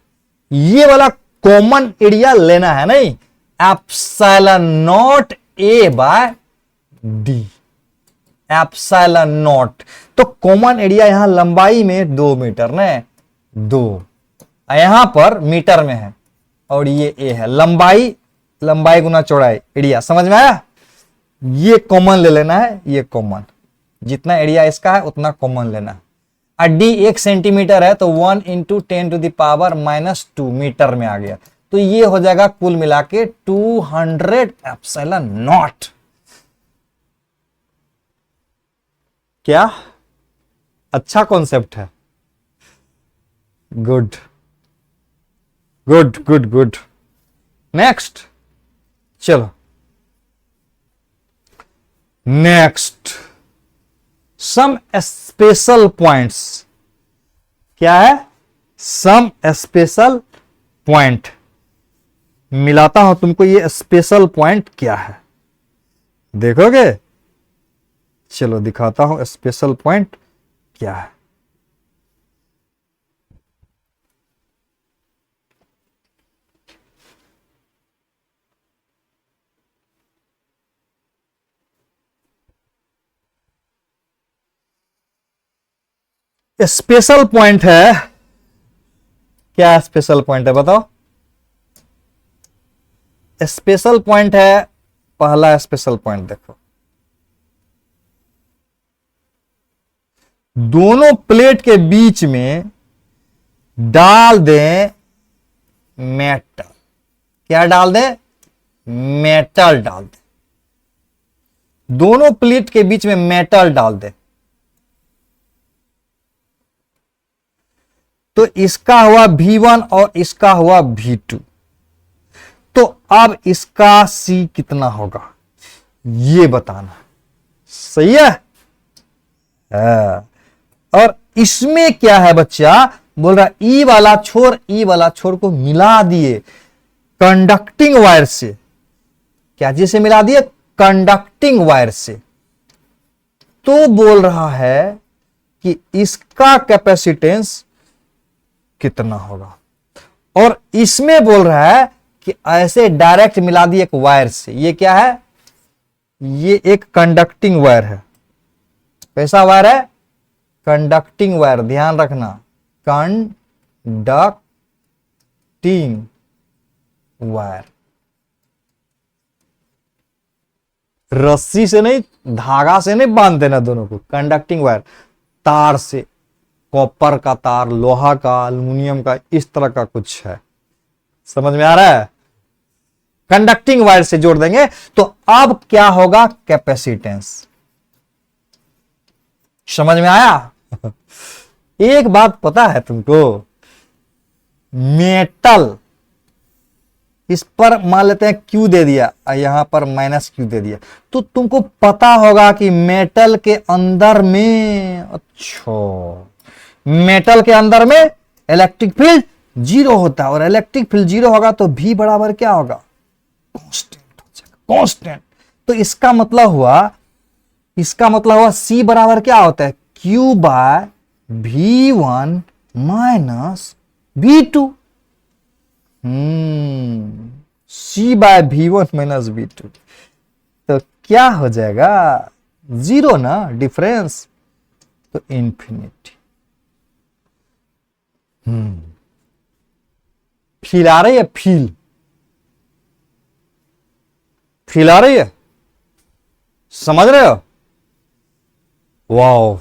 [SPEAKER 1] ये वाला कॉमन एरिया लेना है नहीं, epsilon naught A by D, epsilon naught. तो कॉमन एरिया यहां लंबाई में 2 मीटर ने 2, यहां पर मीटर में है और ये A है, लंबाई गुना चौड़ाई एरिया। समझ में आया? ये कॉमन ले लेना है, ये कॉमन, जितना एरिया इसका है उतना कॉमन लेना है। और D 1 सेंटीमीटर है तो 1 into 10 to the power -2 metre में आ गया, तो ये हो जाएगा कुल मिला के 200 एप्सिलॉन नॉट। क्या अच्छा कॉन्सेप्ट है? Good good good good. Next, चलो नेक्स्ट, सम स्पेशल पॉइंट्स। क्या है? Some special point. मिलाता हूं तुमको, ये स्पेशल पॉइंट क्या है, देखोगे? चलो दिखाता हूं स्पेशल पॉइंट क्या है। स्पेशल पॉइंट है, क्या स्पेशल पॉइंट है बताओ? स्पेशल पॉइंट है, पहला स्पेशल पॉइंट देखो, दोनों प्लेट के बीच में डाल दें मेटल। क्या डाल दें? मेटल डाल दें। दोनों प्लेट के बीच में मेटल डाल दें तो इसका हुआ V1 और इसका हुआ V2। तो अब इसका C कितना होगा ये बताना। सही है? और इसमें क्या है बच्चा, बोल रहा ई वाला छोर को मिला दिए कंडक्टिंग वायर से। क्या चीज से मिला दिए? कंडक्टिंग वायर से। तो बोल रहा है कि इसका कैपेसिटेंस कितना होगा। और इसमें बोल रहा है कि ऐसे डायरेक्ट मिला दिए एक वायर से। ये क्या है? ये एक कंडक्टिंग वायर है। कैसा वायर है? Conducting wire. ध्यान रखना, कंडक्टिंग वायर। रस्सी से नहीं, धागा से नहीं बांध देना दोनों को। कंडक्टिंग वायर तार से, कॉपर का तार, लोहा का, एल्युमिनियम का, इस तरह का कुछ है। समझ में आ रहा है? कंडक्टिंग वायर से जोड़ देंगे तो अब क्या होगा? कैपेसिटेंस। समझ में आया? एक बात पता है तुमको, मेटल, इस पर मान लेते हैं Q दे दिया, यहां पर -Q दे दिया, तो तुमको पता होगा कि मेटल के अंदर में, अच्छा, मेटल के अंदर में इलेक्ट्रिक फील्ड 0 होता है। और इलेक्ट्रिक फील्ड 0 होगा तो V बराबर क्या होगा? कांस्टेंट हो जाएगा, कांस्टेंट। तो इसका मतलब हुआ C बराबर क्या होता है? Q by V1 minus V2। C by V1 minus V2। तो क्या हो जाएगा? 0 ना, डिफरेंस। तो इंफिनिटी। फील आ रही है? फील आ रही है? समझ रहे हो? Wow,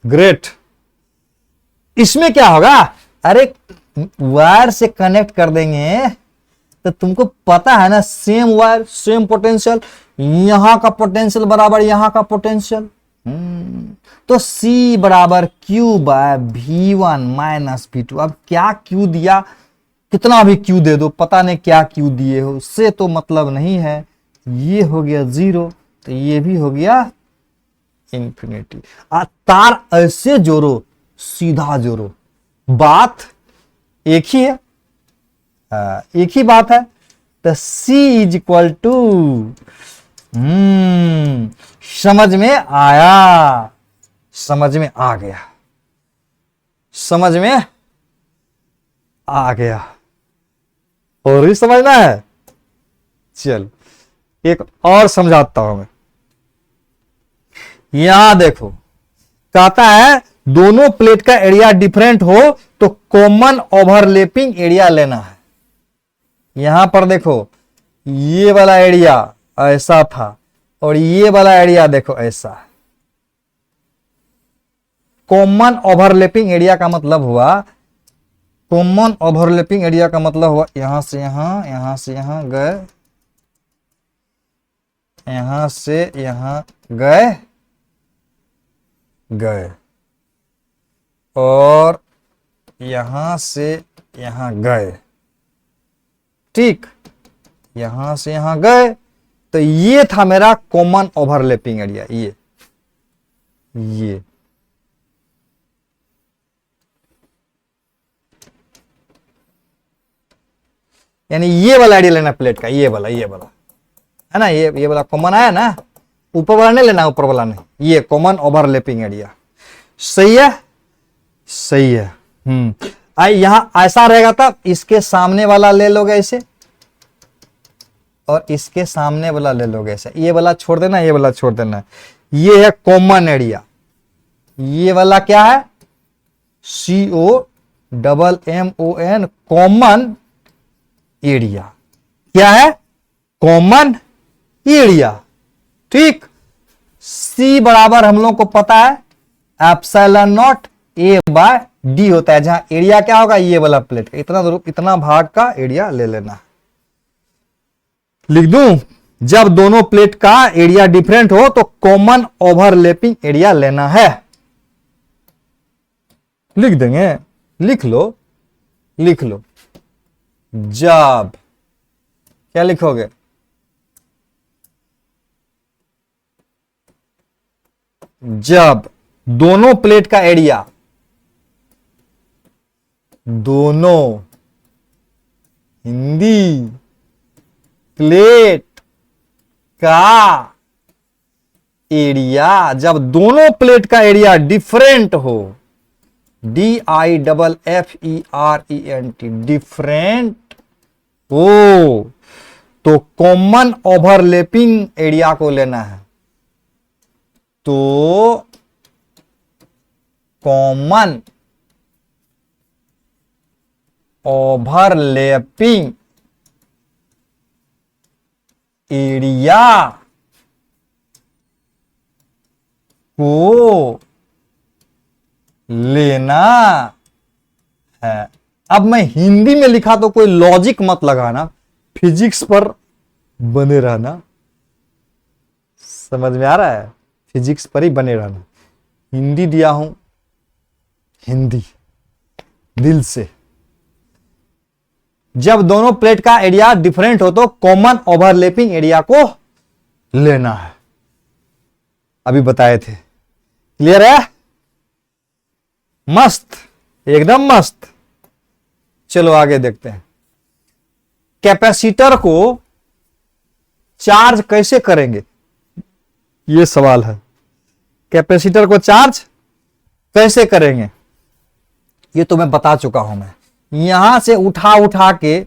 [SPEAKER 1] great. इसमें क्या होगा? अरे वायर से कनेक्ट कर देंगे तो तुमको पता है ना, सेम वायर सेम पोटेंशियल, यहां का पोटेंशियल बराबर यहां का पोटेंशियल। तो C बराबर Q by V1 minus V2। अब क्या Q दिया, कितना भी Q दे दो, पता नहीं क्या Q दिए हो, उससे तो मतलब नहीं है। ये हो गया 0 तो ये भी हो गया इंफिनिटी। तार ऐसे जोड़ो, सीधा जोड़ो, बात एक ही है, एक ही बात है। तो C इज इक्वल टू, समझ में आया? समझ में आ गया? समझ में आ गया? और भी समझना है? चल एक और समझाता हूं मैं। यहां देखो, कहता है दोनों प्लेट का एरिया डिफरेंट हो तो कॉमन ओवरलैपिंग एरिया लेना है। यहां पर देखो, ये वाला एरिया ऐसा था और ये वाला एरिया देखो ऐसा। कॉमन ओवरलैपिंग एरिया का मतलब हुआ, कॉमन ओवरलैपिंग एरिया का मतलब हुआ यहां से यहां, यहां से यहां गए, यहां से यहां गए, और यहां से यहां गए। ठीक, यहां से यहां गए तो ये था मेरा कॉमन ओवरलैपिंग एरिया। ये यानी ये वाला एरिया लेना प्लेट का, ये वाला है ना, ये वाला कॉमन आया ना, ऊपर वाला नहीं लेना, ऊपर वाला नहीं, ये कॉमन ओवरलैपिंग एरिया। सही है? सही है। यहां ऐसा रहेगा तब इसके सामने वाला ले लोगे ऐसे, और इसके सामने वाला ले लोगे ऐसे। ये वाला छोड़ देना, ये वाला छोड़ देना। ये है कॉमन एरिया। ये वाला क्या है? COMMON, common area. क्या है? Common area. ठीक। C बराबर हम लोग को पता है epsilon naught A by D होता है, जहां एरिया क्या होगा, ये वाला प्लेट का इतना भाग का एरिया ले लेना। लिख दूं, जब दोनों प्लेट का एरिया डिफरेंट हो तो कॉमन ओवरलैपिंग एरिया लेना है। लिख देंगे, लिख लो, लिख लो। जब, क्या लिखोगे, जब दोनों प्लेट का एरिया, दोनों हिंदी प्लेट का एरिया, जब दोनों प्लेट का एरिया डिफरेंट हो, DIFFERENT, डिफरेंट हो, तो कॉमन ओवरलैपिंग एरिया को लेना है। तो कॉमन ओवरलैपिंग एरिया को लेना है। अब मैं हिंदी में लिखा तो कोई लॉजिक मत लगाना, फिजिक्स पर बने रहना। समझ में आ रहा है, फिजिक्स पर ही बने रहना। हिंदी दिया हूं, हिंदी दिल से। जब दोनों प्लेट का एरिया डिफरेंट हो तो कॉमन ओवरलैपिंग एरिया को लेना है, अभी बताए थे। क्लियर है, मस्त, एकदम मस्त। चलो आगे देखते हैं। कैपेसिटर को चार्ज कैसे करेंगे, यह सवाल है। कैपेसिटर को चार्ज कैसे करेंगे, ये तो मैं बता चुका हूं। मैं यहां से उठा उठा के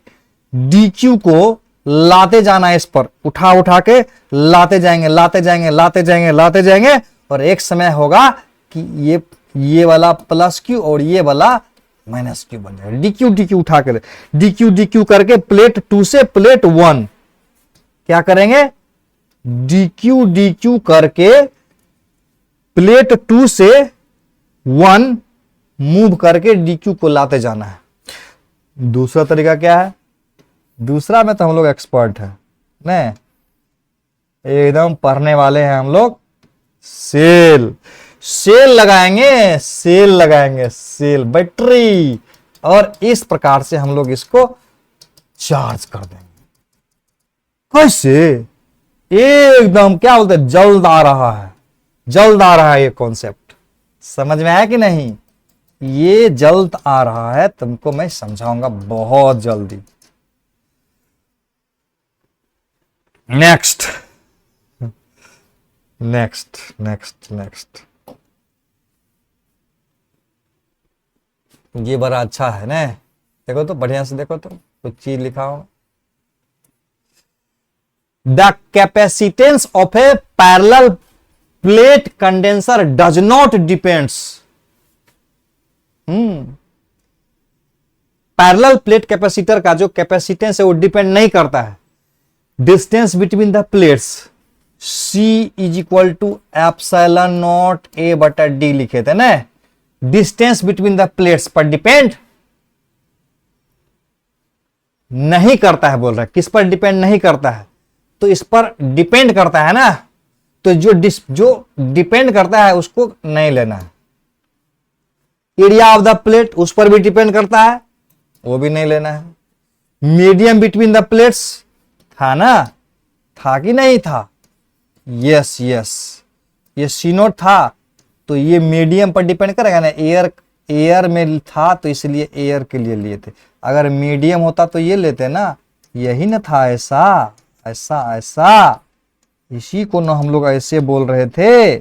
[SPEAKER 1] DQ को लाते जाना, इस पर उठा उठा के लाते जाएंगे, लाते जाएंगे, लाते जाएंगे, लाते जाएंगे, और एक समय होगा कि ये वाला प्लस क्यू और ये वाला माइनस क्यू बन जाएगा। DQ DQ उठा कर, DQ DQ करके प्लेट 2 से प्लेट 1 क्या करेंगे, DQ DQ करके प्लेट 2 से 1 मूव करके DQ को लाते जाना है। दूसरा तरीका क्या है, दूसरा में तो हम लोग एक्सपर्ट है, नहीं एकदम पढ़ने वाले हैं हम लोग। सेल, सेल लगाएंगे, सेल लगाएंगे, सेल बैटरी, और इस प्रकार से हम लोग इसको चार्ज कर देंगे। कैसे, एकदम क्या बोलते हैं, जल्द आ रहा है, जल्द आ रहा है। ये कॉन्सेप्ट समझ में आया कि नहीं, ये जल्द आ रहा है, तुमको मैं समझाऊंगा बहुत जल्दी। नेक्स्ट नेक्स्ट नेक्स्ट नेक्स्ट, ये बड़ा अच्छा है ना, देखो तो बढ़िया से देखो तो कुछ चीज लिखा हो। The capacitance of a parallel plate condenser does not depends. Parallel plate capacitor का जो कैपेसिटेंस है वो डिपेंड नहीं करता है distance between the plates. C is equal to epsilon naught A बटा D लिखे थे ना, डिस्टेंस बिटवीन द प्लेट्स पर डिपेंड नहीं करता है, बोल रहा है। किस पर डिपेंड नहीं करता है, तो इस पर डिपेंड करता है ना, तो जो डिपेंड करता है उसको नहीं लेना है। एरिया ऑफ द प्लेट उस पर भी डिपेंड करता है, वो भी नहीं लेना है। मीडियम बिटवीन द प्लेट्स था ना, था कि नहीं था, यस यस, ये C नोट था तो ये मीडियम पर डिपेंड करेगा ना। एयर में था तो इसलिए एयर के लिए लिए थे। अगर मीडियम होता तो ये लेते ना, यही ना था, ऐसा ऐसा ऐसा, इसी को ना हम लोग ऐसे बोल रहे थे,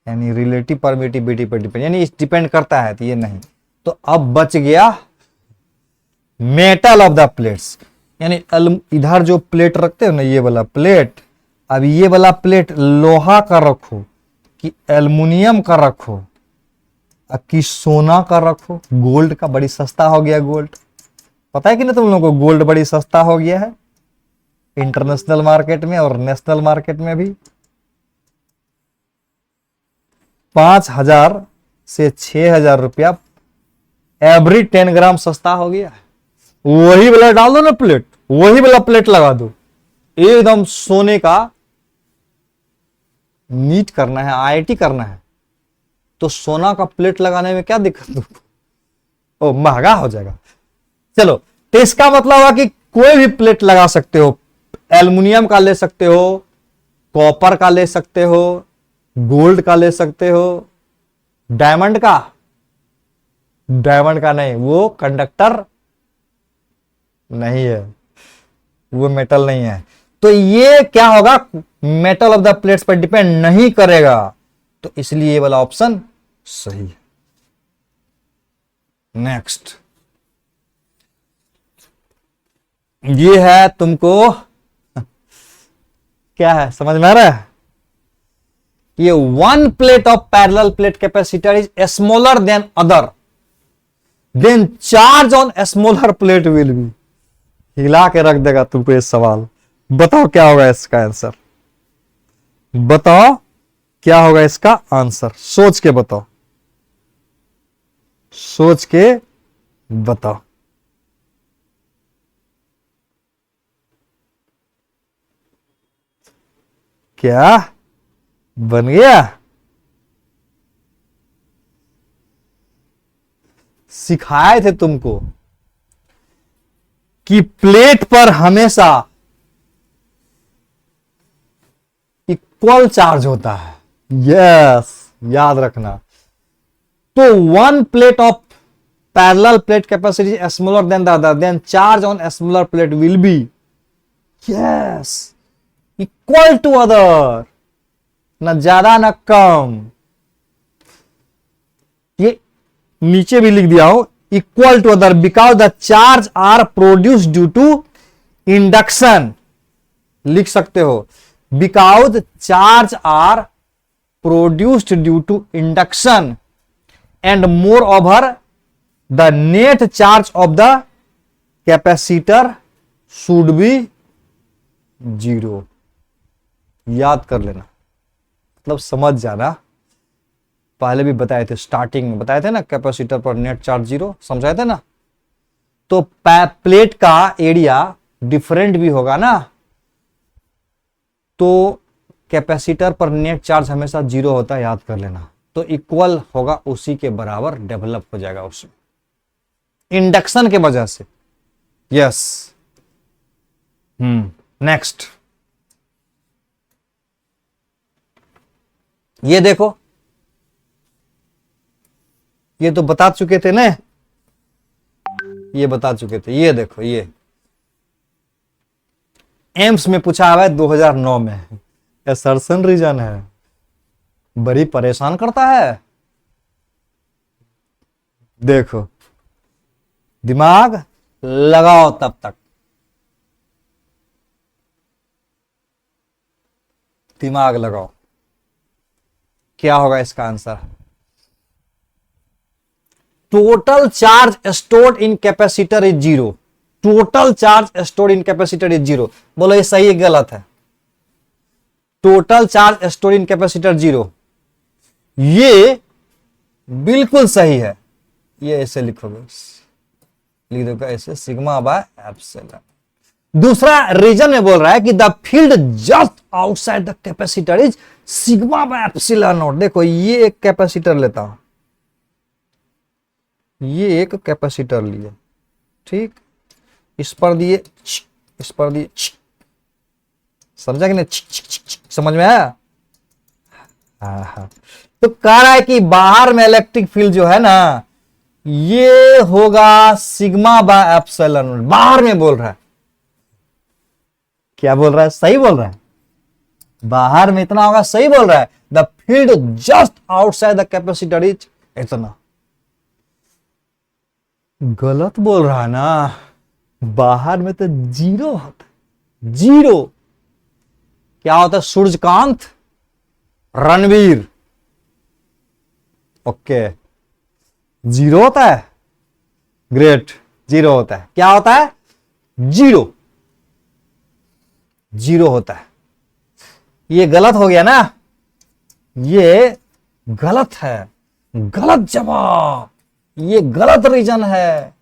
[SPEAKER 1] यानी रिलेटिव परमिटिविटी पर डिपेंड, यानी इस डिपेंड करता है, तो ये नहीं। तो अब बच गया मेटल ऑफ द प्लेट्स, यानी इधर जो प्लेट रखते हो ना, ये वाला प्लेट, अब ये वाला प्लेट लोहा का रखो कि एल्युमिनियम का रखो कि सोना का रखो, गोल्ड का, बड़ी सस्ता हो गया गोल्ड। पता है कि नहीं तुम लोगों को, गोल्ड बड़ी सस्ता हो गया है इंटरनेशनल मार्केट में और नेशनल मार्केट में भी। 5,000 से 6,000 रुपया एवरी 10 ग्राम सस्ता हो गया। वही वाला डाल दो ना प्लेट, वही वाला प्लेट लगा दो, एकदम सोने का। नीट करना है, आईआईटी करना है तो सोना का प्लेट लगाने में क्या दिक्कत है? ओ महंगा हो जाएगा। चलो, तो इसका मतलब हुआ कि कोई भी प्लेट लगा सकते हो, एल्युमिनियम का ले सकते हो, कॉपर का ले सकते हो, गोल्ड का ले सकते हो, डायमंड का, डायमंड का नहीं, वो कंडक्टर नहीं है, वो मेटल नहीं है। तो ये क्या होगा, मेटल ऑफ द प्लेट्स पर डिपेंड नहीं करेगा, तो इसलिए ये वाला ऑप्शन सही है। नेक्स्ट, ये है तुमको क्या है समझ में आ रहा है? ये one plate of parallel plate capacitor is smaller than other, then charge on smaller plate will be. हिला के रख देगा तुमको ये सवाल। बताओ क्या होगा इसका आंसर, बताओ क्या होगा इसका आंसर, सोच के बताओ, सोच के बताओ। क्या बन गया? सिखाए थे तुमको कि प्लेट पर हमेशा इक्वल चार्ज होता है। यस, याद रखना। तो one plate of parallel plate capacity smaller than the other, then charge on smaller plate will be yes equal to other, न ज्यादा न कम। ये नीचे भी लिख दिया हो, equal to other because the charge are produce due to induction. लिख सकते हो because charge are produced due to induction and moreover the net charge of the capacitor should be 0। याद कर लेना, मतलब समझ जाना। पहले भी बताए थे, स्टार्टिंग में बताए थे ना, कैपेसिटर पर नेट चार्ज 0 समझाए थे ना। तो प्लेट का एरिया डिफरेंट भी होगा ना, तो कैपेसिटर पर नेट चार्ज हमेशा 0 होता है, याद कर लेना। तो इक्वल होगा, उसी के बराबर डेवलप हो जाएगा उसमें इंडक्शन के वजह से। यस। नेक्स्ट, ये देखो, ये तो बता चुके थे ना, ये बता चुके थे। ये देखो, ये एम्स में पूछा हुआ है 2009 में। असर्शन रीजन है, बड़ी परेशान करता है। देखो, दिमाग लगाओ तब तक, दिमाग लगाओ। क्या होगा इसका answer? Total charge stored in capacitor is 0। Total charge stored in capacitor is 0। बोलो ये सही है गलत है? Total charge stored in capacitor 0, ये बिल्कुल सही है। ये ऐसे लिखोगे, लिख दोगे ऐसे, सिग्मा बाय एप्सिलॉन। दूसरा रीजन में बोल रहा है कि the field just outside the capacitor is sigma by epsilon not. देखो, ये एक कैपेसिटर लेता हूं, ये एक कैपेसिटर लिए, ठीक, इस पर दिए, इस पर दिए, समझा कि नहीं? समझ में आया? हाँ। तो कह रहा है कि बाहर में इलेक्ट्रिक फील्ड जो है ना, ये होगा सिग्मा बाय एप्सिलॉन। बाहर में बोल रहा है, क्या बोल रहा है? सही बोल रहा है, बाहर में इतना होगा, सही बोल रहा है। The field just outside the capacitor is इतना। गलत बोल रहा है ना, बाहर में तो 0 होता है, 0। क्या होता है? सूर्यकांत, रणवीर, ओके, 0 होता है, ग्रेट, 0 होता है। क्या होता है? 0 होता है। ये गलत हो गया ना, ये गलत है, गलत जवाब, ये गलत रीजन है।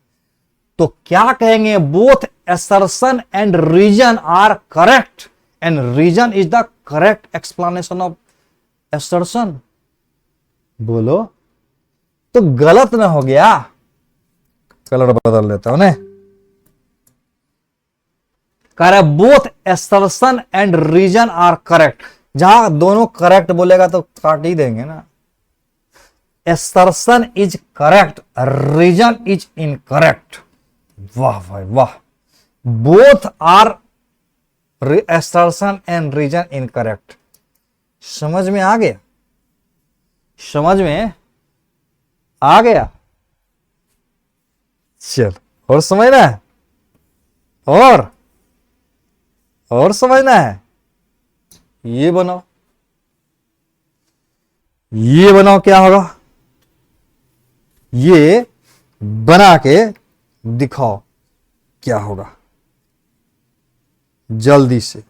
[SPEAKER 1] तो क्या कहेंगे? Both assertion and reason are correct and reason is the correct explanation of assertion। बोलो, तो गलत ना हो गया। कलर बदल देता हूं ने। कह रहा both assertion and reason are correct. जहां दोनों करेक्ट बोलेगा तो काट ही देंगे ना। assertion is correct, reason is incorrect. वाह भाई वाह। Both are assertion and reason incorrect. समझ में आ गया? समझ में आ गया? चल, और समझना है? और समझना है? ये बनाओ, ये बनाओ, क्या होगा? ये बना के दिखाओ क्या होगा जल्दी से।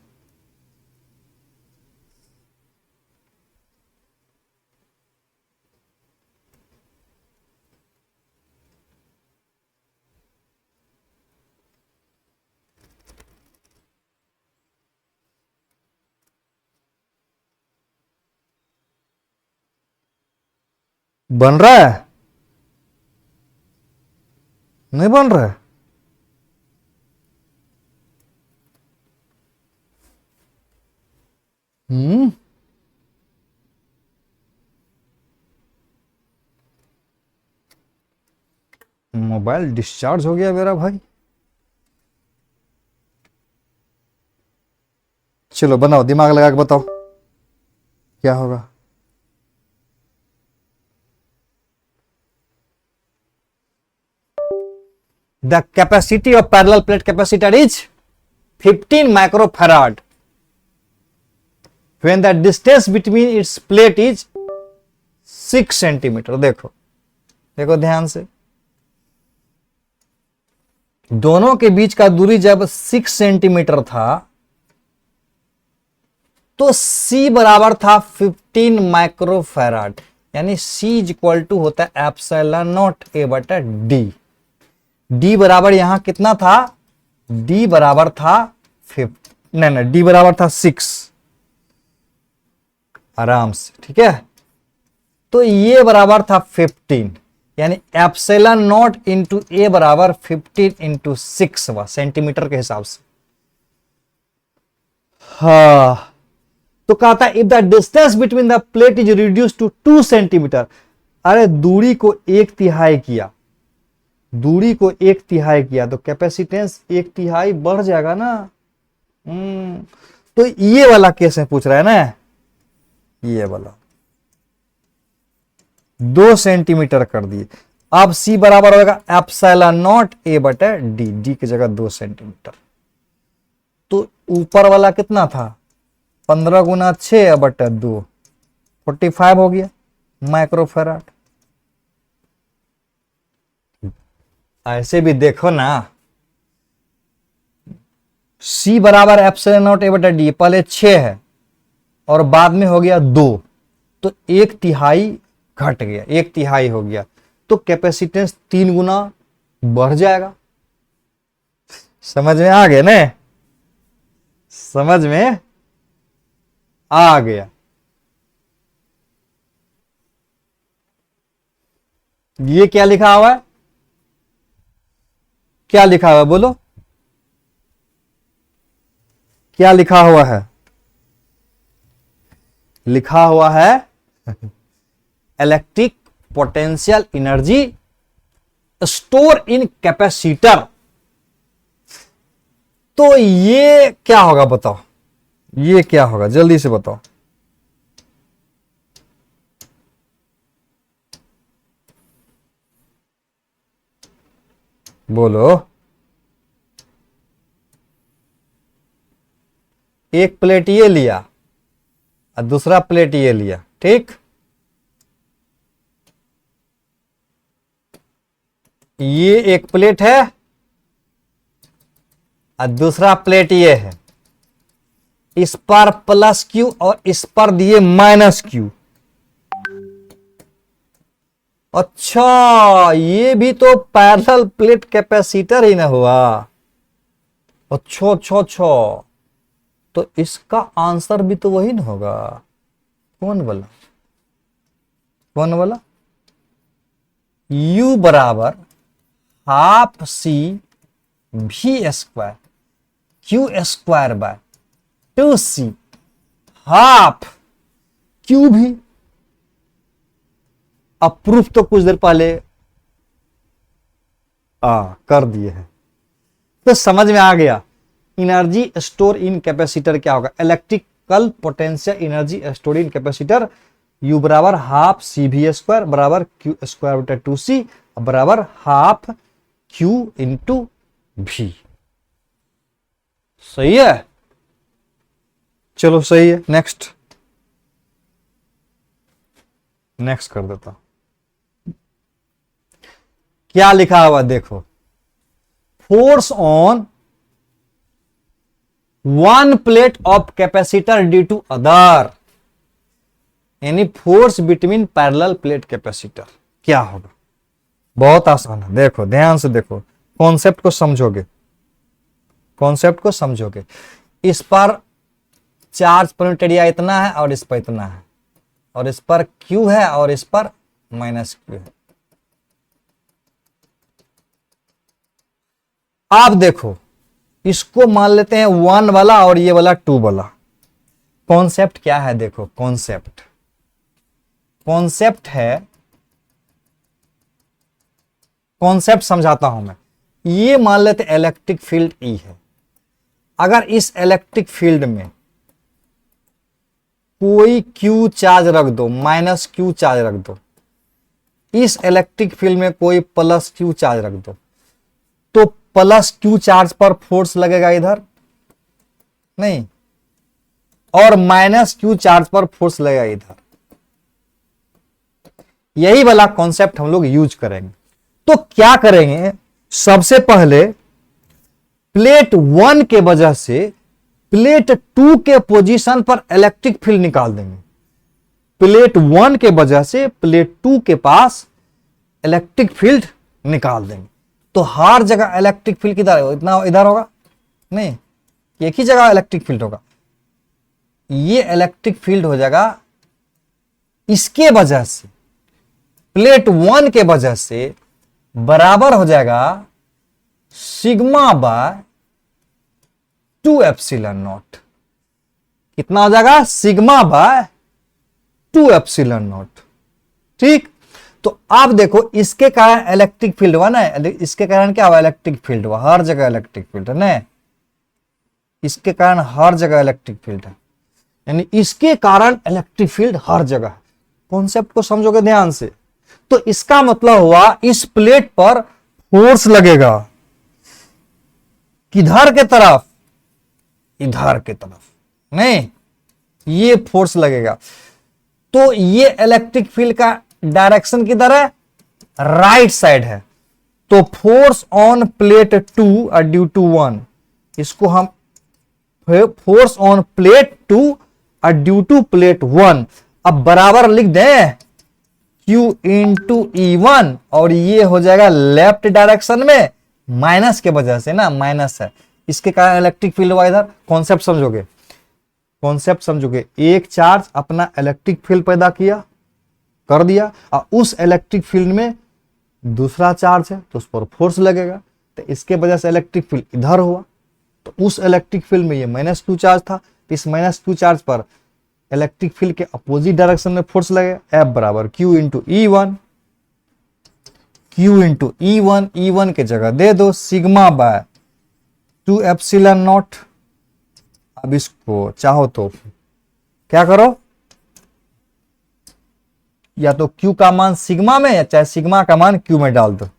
[SPEAKER 1] बन रहा है? नहीं बन रहा है? मोबाइल डिस्चार्ज हो गया मेरा भाई। चलो बनाओ, दिमाग लगा के बताओ क्या होगा। The capacity of parallel plate capacitor is 15 microfarad when the distance between its plate is 6 centimetre. देखो देखो ध्यान से, दोनों के बीच का दूरी जब 6 सेंटीमीटर था तो C बराबर था 15 माइक्रोफैराड, यानी C इज इक्वल टू होता है एप्सिलॉन नॉट A बटा D। D बराबर यहां कितना था? D बराबर था नहीं, D बराबर था 6, आराम से, ठीक है। तो ये बराबर था 15, यानी एप्सिलॉन नॉट इंटू A बराबर 15 इंटू 6 हुआ सेंटीमीटर के हिसाब से। हाँ, तो कहा था if the distance between the plate is reduce to 2 centimetre. अरे दूरी को 1/3 किया, दूरी को 1/3 किया तो कैपेसिटेंस 1/3 बढ़ जाएगा ना। तो ये वाला केस में पूछ रहा है ना, ये वाला 2 सेंटीमीटर कर दिए। अब C बराबर होगा एप्सिलॉन नॉट A बटा D, D की जगह 2 सेंटीमीटर। तो ऊपर वाला कितना था? 15 गुना 6 बटा 2, 45 हो गया माइक्रोफैराड। ऐसे भी देखो ना, C बराबर एप्सिलॉन नॉट A बटा D, पहले 6 है और बाद में हो गया 2, तो 1/3 घट गया, 1/3 हो गया, तो कैपेसिटेंस 3 गुना बढ़ जाएगा। समझ में आ गया ना? समझ में आ गया। ये क्या लिखा हुआ है? क्या लिखा हुआ है बोलो, क्या लिखा हुआ है? लिखा हुआ है electric potential energy store in capacitor. तो ये क्या होगा बताओ, ये क्या होगा जल्दी से बताओ। बोलो। एक प्लेट ये लिया और दूसरा प्लेट ये लिया, ठीक। ये एक प्लेट है और दूसरा प्लेट ये है। इस पर प्लस क्यू और इस पर दिए माइनस क्यू। अच्छा, ये भी तो पैरेलल प्लेट कैपेसिटर ही ना हुआ। अच्छा अच्छा अच्छा, तो इसका आंसर भी तो वही ना होगा। कौन बोला, कौन बोला? U बराबर हाफ सी भी square Q square by 2C half Q भी। अब प्रूफ तो कुछ देर पहले कर दिए हैं, तो समझ में आ गया एनर्जी स्टोर इन कैपेसिटर क्या होगा। Electrical potential energy store in capacitor U बराबर हाफ सी भी स्क्वायर बराबर क्यू स्क्वायर बटा 2C बराबर हाफ क्यू इंटू भी। सही है, चलो सही है। नेक्स्ट नेक्स्ट कर देता हूं। क्या लिखा हुआ देखो, force on one plate of capacitor due to other, यानी force between parallel plate capacitor क्या होगा। बहुत आसान है, देखो ध्यान से देखो, कॉन्सेप्ट को समझोगे, कॉन्सेप्ट को समझोगे। इस पर चार्ज पॉइंट एरिया इतना है और इस पर इतना है, और इस पर क्यू है और इस पर माइनस क्यू है। आप देखो, इसको मान लेते हैं 1 वाला और ये वाला 2 वाला। कॉन्सेप्ट क्या है देखो, कॉन्सेप्ट कॉन्सेप्ट है, कॉन्सेप्ट समझाता हूं मैं। ये मान लेते इलेक्ट्रिक फील्ड ई है। अगर इस इलेक्ट्रिक फील्ड में कोई क्यू चार्ज रख दो, माइनस क्यू चार्ज रख दो, इस इलेक्ट्रिक फील्ड में कोई प्लस क्यू चार्ज रख दो, तो प्लस क्यू चार्ज पर फोर्स लगेगा इधर नहीं, और माइनस क्यू चार्ज पर फोर्स लगेगा इधर। यही वाला कॉन्सेप्ट हम लोग यूज करेंगे। तो क्या करेंगे, सबसे पहले प्लेट 1 के वजह से प्लेट 2 के पोजीशन पर इलेक्ट्रिक फील्ड निकाल देंगे। प्लेट 1 के वजह से प्लेट 2 के पास इलेक्ट्रिक फील्ड निकाल देंगे। तो हर जगह इलेक्ट्रिक फील्ड किधर है, इतना इधर होगा नहीं, एक ही जगह इलेक्ट्रिक फील्ड होगा। ये इलेक्ट्रिक फील्ड हो जाएगा इसके वजह से, प्लेट 1 के वजह से बराबर हो जाएगा सिग्मा बाय 2 एप्सिलॉन नॉट। कितना हो जाएगा, सिग्मा बाय 2 एप्सिलॉन नॉट। ठीक, तो आप देखो इसके कारण इलेक्ट्रिक फील्ड हुआ ना, इसके कारण क्या हुआ, इलेक्ट्रिक फील्ड हुआ। हर जगह इलेक्ट्रिक फील्ड है ना, इसके कारण हर जगह इलेक्ट्रिक फील्ड है, यानी इसके कारण इलेक्ट्रिक फील्ड हर जगह। कॉन्सेप्ट को समझोगे ध्यान से, तो इसका मतलब हुआ इस प्लेट पर फोर्स लगेगा किधर के तरफ, इधर के तरफ नहीं, ये फोर्स लगेगा। तो ये इलेक्ट्रिक फील्ड का डायरेक्शन किधर है, राइट साइड है। तो force on plate 2 due to 1, इसको हम force on plate 2 due to plate 1 अब बराबर लिख दें Q इंटू E1, और ये हो जाएगा लेफ्ट डायरेक्शन में, माइनस के वजह से ना, माइनस है, इसके कारण इलेक्ट्रिक फील्ड हुआ इधर। कॉन्सेप्ट समझोगे, कॉन्सेप्ट समझोगे। एक चार्ज अपना इलेक्ट्रिक फील्ड पैदा किया, कर दिया, और उस इलेक्ट्रिक फील्ड में दूसरा चार्ज है तो उस पर फोर्स लगेगा, तो इसके वजह से इलेक्ट्रिक फील्ड इधर हुआ। तो उस इलेक्ट्रिक फील्ड में ये माइनस क्यू चार्ज था, तो इस माइनस क्यू चार्ज पर इलेक्ट्रिक फील्ड के अपोजिट डायरेक्शन में फोर्स लगेगा। F बराबर Q into E1, Q into E1, E1 के जगह दे दो सिग्मा बाय 2 एप्सिलॉन नॉट। अब इसको चाहो तो क्या करो, या तो Q का मान सिग्मा में, या चाहे सिग्मा का मान Q में डाल दो।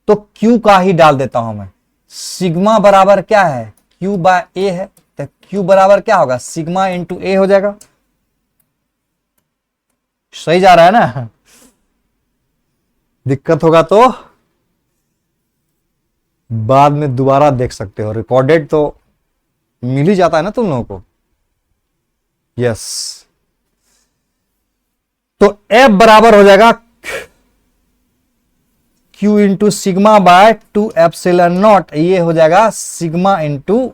[SPEAKER 1] तो Q का ही डाल देता हूं मैं। सिग्मा बराबर क्या है, Q बाय A है, तो Q बराबर क्या होगा, सिग्मा इंटू A हो जाएगा। सही जा रहा है ना, दिक्कत होगा तो बाद में दोबारा देख सकते हो, रिकॉर्डेड तो मिल ही जाता है ना तुम लोगों को। यस, तो F बराबर हो जाएगा Q into sigma by 2 epsilon naught, ये हो जाएगा sigma into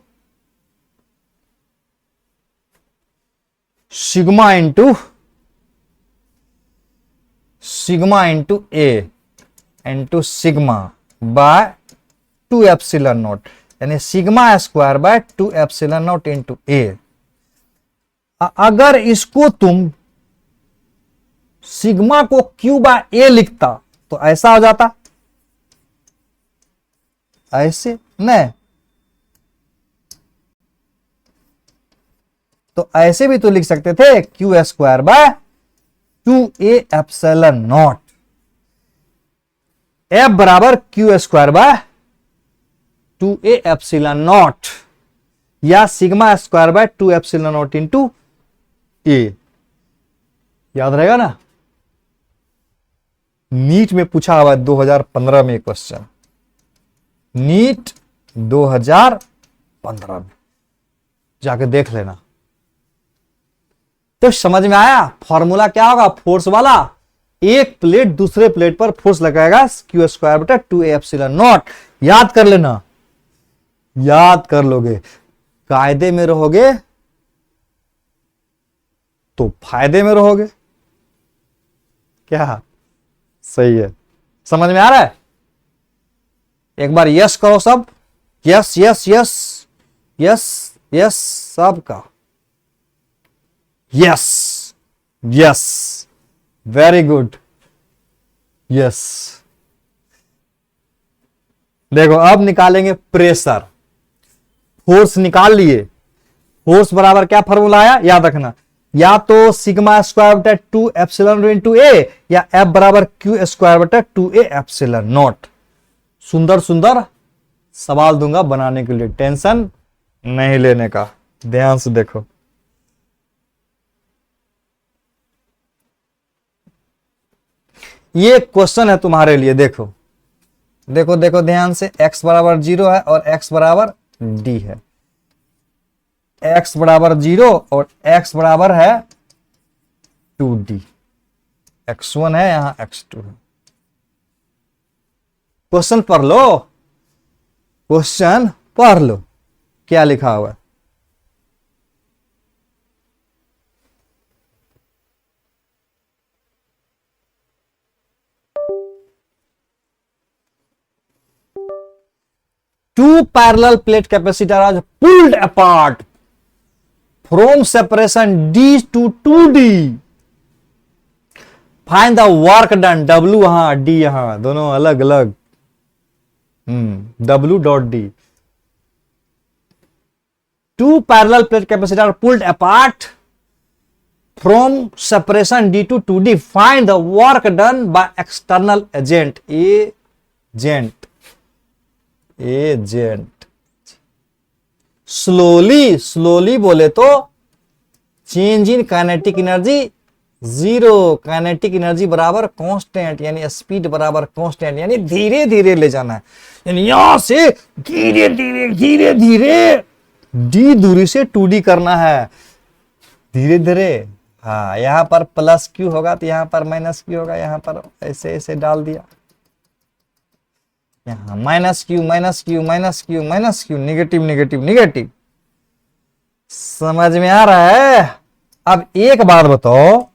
[SPEAKER 1] A into sigma by 2 epsilon naught, यानी sigma square by 2 epsilon naught into A. अगर इसको तुम सिग्मा को Q बाय ए लिखता तो ऐसा हो जाता, ऐसे नहीं तो ऐसे भी तो लिख सकते थे, Q square by 2a epsilon naught, F बराबर Q square by 2a epsilon naught, या sigma square by 2 epsilon naught into A. याद रहेगा ना, नीट में पूछा हुआ 2015 में क्वेश्चन, नीट 2015 में जाके देख लेना। तो समझ में आया फॉर्मूला क्या होगा, फोर्स वाला, एक प्लेट दूसरे प्लेट पर फोर्स लगाएगा Q स्क्वायर बटा 2a एप्सिलॉन नॉट। याद कर लेना, याद कर लोगे, कायदे में रहोगे तो फायदे में रहोगे। क्या सही है, समझ में आ रहा है? एक बार यस करो सब, yes yes yes yes yes सबका yes yes, very good, yes. देखो अब निकालेंगे प्रेशर। फोर्स निकाल लिए, फोर्स बराबर क्या फॉर्मूला आया याद रखना, या तो सिग्मा स्क्वायर बटा 2 एप्सिलॉन इंटू ए, या F बराबर Q स्क्वायर बटा 2a एप्सिलॉन नॉट। सुंदर सुंदर सवाल दूंगा बनाने के लिए, टेंशन नहीं लेने का, ध्यान से देखो। ये क्वेश्चन है तुम्हारे लिए, देखो देखो देखो ध्यान से, x बराबर 0 है और x बराबर d है, x बराबर 0 और x बराबर है 2d, x1 है यहां x2 है। क्वेश्चन पढ़ लो, क्वेश्चन पढ़ लो क्या लिखा हुआ है। Two parallel plate capacitor are pulled apart from separation D to 2D. Find the work done. W यहां D यहां, दोनों अलग अलग, W dot D. Two parallel plate capacitor are pulled apart from separation D to 2D. Find the work done by external agent. Agent. Slowly बोले तो change in kinetic energy 0, kinetic energy बराबर constant, यानी speed बराबर constant, यानी धीरे धीरे ले जाना है, यानी यहां से धीरे धीरे डी दूरी से 2D करना है, धीरे धीरे। हाँ, यहां पर प्लस Q होगा तो यहां पर माइनस Q होगा, यहां पर ऐसे ऐसे डाल दिया, यहां minus Q minus Q minus Q minus Q, negative negative negative. समझ में आ रहा है? अब एक बात बताओ,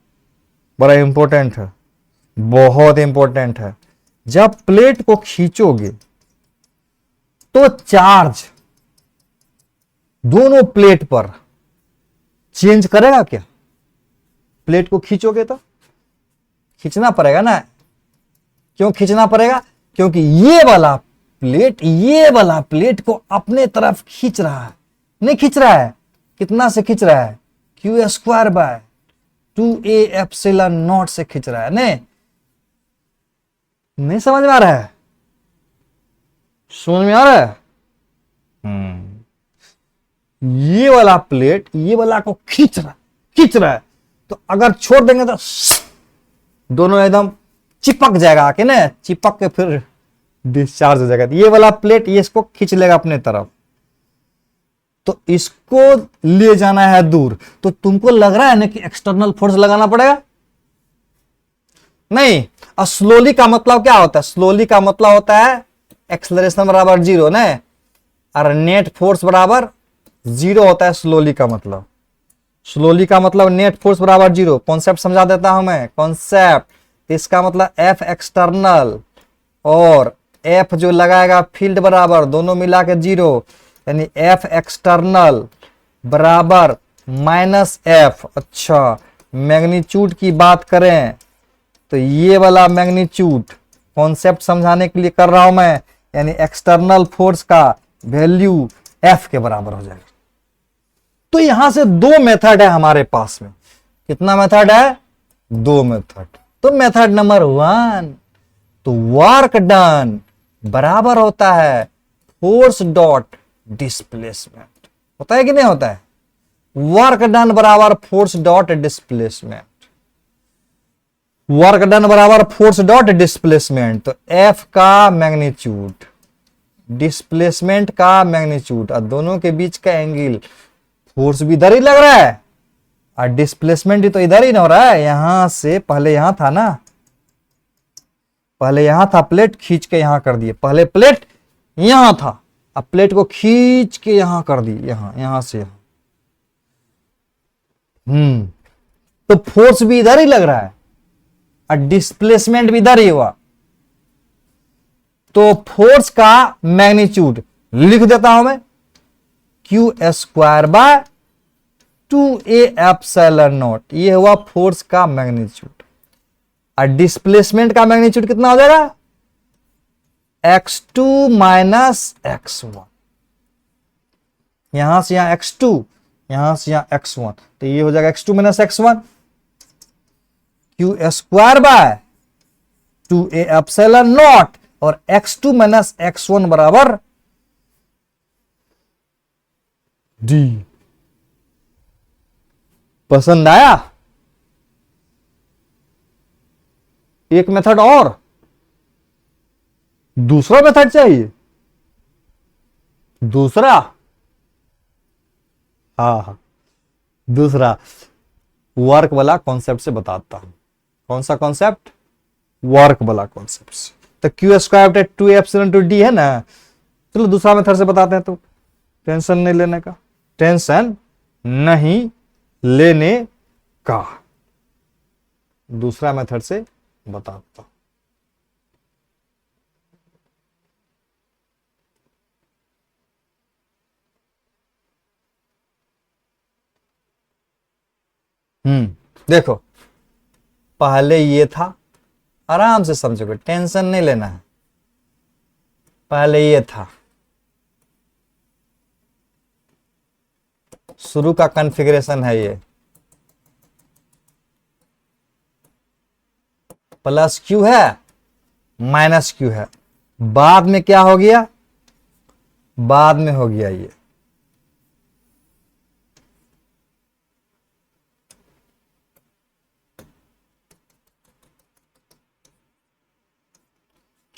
[SPEAKER 1] बड़ा इंपॉर्टेंट है, बहुत इंपॉर्टेंट है, जब प्लेट को खींचोगे तो चार्ज दोनों प्लेट पर चेंज करेगा क्या? प्लेट को खींचोगे तो खींचना पड़ेगा ना। क्यों खींचना पड़ेगा? क्योंकि ये वाला प्लेट को अपने तरफ खींच रहा है, नहीं खींच रहा है, कितना से खींच रहा है? Q square by 2a epsilon not से खींच रहा है। नहीं समझ में आ रहा है? समझ में आ रहा है? ये वाला प्लेट ये वाला को खींच रहा है, तो अगर छोड़ देंगे तो दोनों एकदम चिपक जाएगा आके ना, चिपक के फिर डिस्चार्ज हो जाएगा। ये वाला प्लेट ये इसको खींच लेगा अपने तरफ, तो इसको ले जाना है दूर, तो तुमको लग रहा है ना कि एक्सटर्नल फोर्स लगाना पड़ेगा। नहीं, और स्लोली का मतलब क्या होता है? स्लोली का मतलब होता है एक्सेलरेशन बराबर 0 ना, और नेट फोर्स बराबर 0 होता है स्लोली का मतलब। स्लोली का मतलब नेट फोर्स बराबर 0। कॉन्सेप्ट समझा देता हूं मैं, कॉन्सेप्ट। इसका मतलब एफ एक्सटर्नल और एफ जो लगाएगा फील्ड बराबर, दोनों मिला के 0, यानी एफ एक्सटर्नल बराबर माइनस एफ। अच्छा, मैग्नीट्यूड की बात करें तो ये वाला मैग्नीट्यूड कॉन्सेप्ट समझाने के लिए कर रहा हूं मैं, यानी एक्सटर्नल फोर्स का वैल्यू एफ के बराबर हो जाएगा। तो यहां से दो मेथड है हमारे पास में। कितना मेथड है? दो मेथड। तो मेथड नंबर 1, तो वर्क डन बराबर होता है फोर्स डॉट डिस्प्लेसमेंट। होता है कि नहीं होता है? वर्क डन बराबर force dot displacement. Work done बराबर फोर्स डॉट डिस्प्लेसमेंट, तो एफ का मैग्नीट्यूड, डिस्प्लेसमेंट का मैग्नीट्यूड, और दोनों के बीच का एंगल। फोर्स भी इधर ही लग रहा है और डिस्प्लेसमेंट भी तो इधर ही ना हो रहा है। यहां से पहले यहां था ना, पहले यहां था, प्लेट खींच के यहां कर दिए। पहले प्लेट यहां था, अब प्लेट को खींच के यहां कर दी, यहां से यहां। तो फोर्स भी इधर ही लग रहा है और डिस्प्लेसमेंट भी इधर ही हुआ। तो फोर्स का मैग्नीट्यूड लिख देता हूं मैं, Q square by 2a epsilon naught. ये हुआ फोर्स का मैग्नीट्यूड। और डिस्प्लेसमेंट का मैग्नीट्यूड कितना हो जाएगा? x2 minus x1। यहां से यहां x2, यहां से यहां x1, तो ये हो जाएगा x2 minus x1, Q square by 2a epsilon naught, और x2 माइनस x1 बराबर d। पसंद आया? एक मेथड और, दूसरा मेथड चाहिए? दूसरा? हाँ, दूसरा वर्क वाला कॉन्सेप्ट से बताता हूं। कौन सा कॉन्सेप्ट? वर्क वाला कॉन्सेप्ट से। तो Q square 2 epsilon two D है ना। चलो दूसरा मेथड से बताते हैं, तो टेंशन नहीं लेने का, टेंशन नहीं लेने का। दूसरा मेथड से बताता हूं। देखो, पहले ये था, आराम से समझोगे, टेंशन नहीं लेना है। पहले ये था, शुरू का कॉन्फ़िगरेशन है ये, प्लस क्यू है माइनस क्यू है। बाद में क्या हो गया? बाद में हो गया ये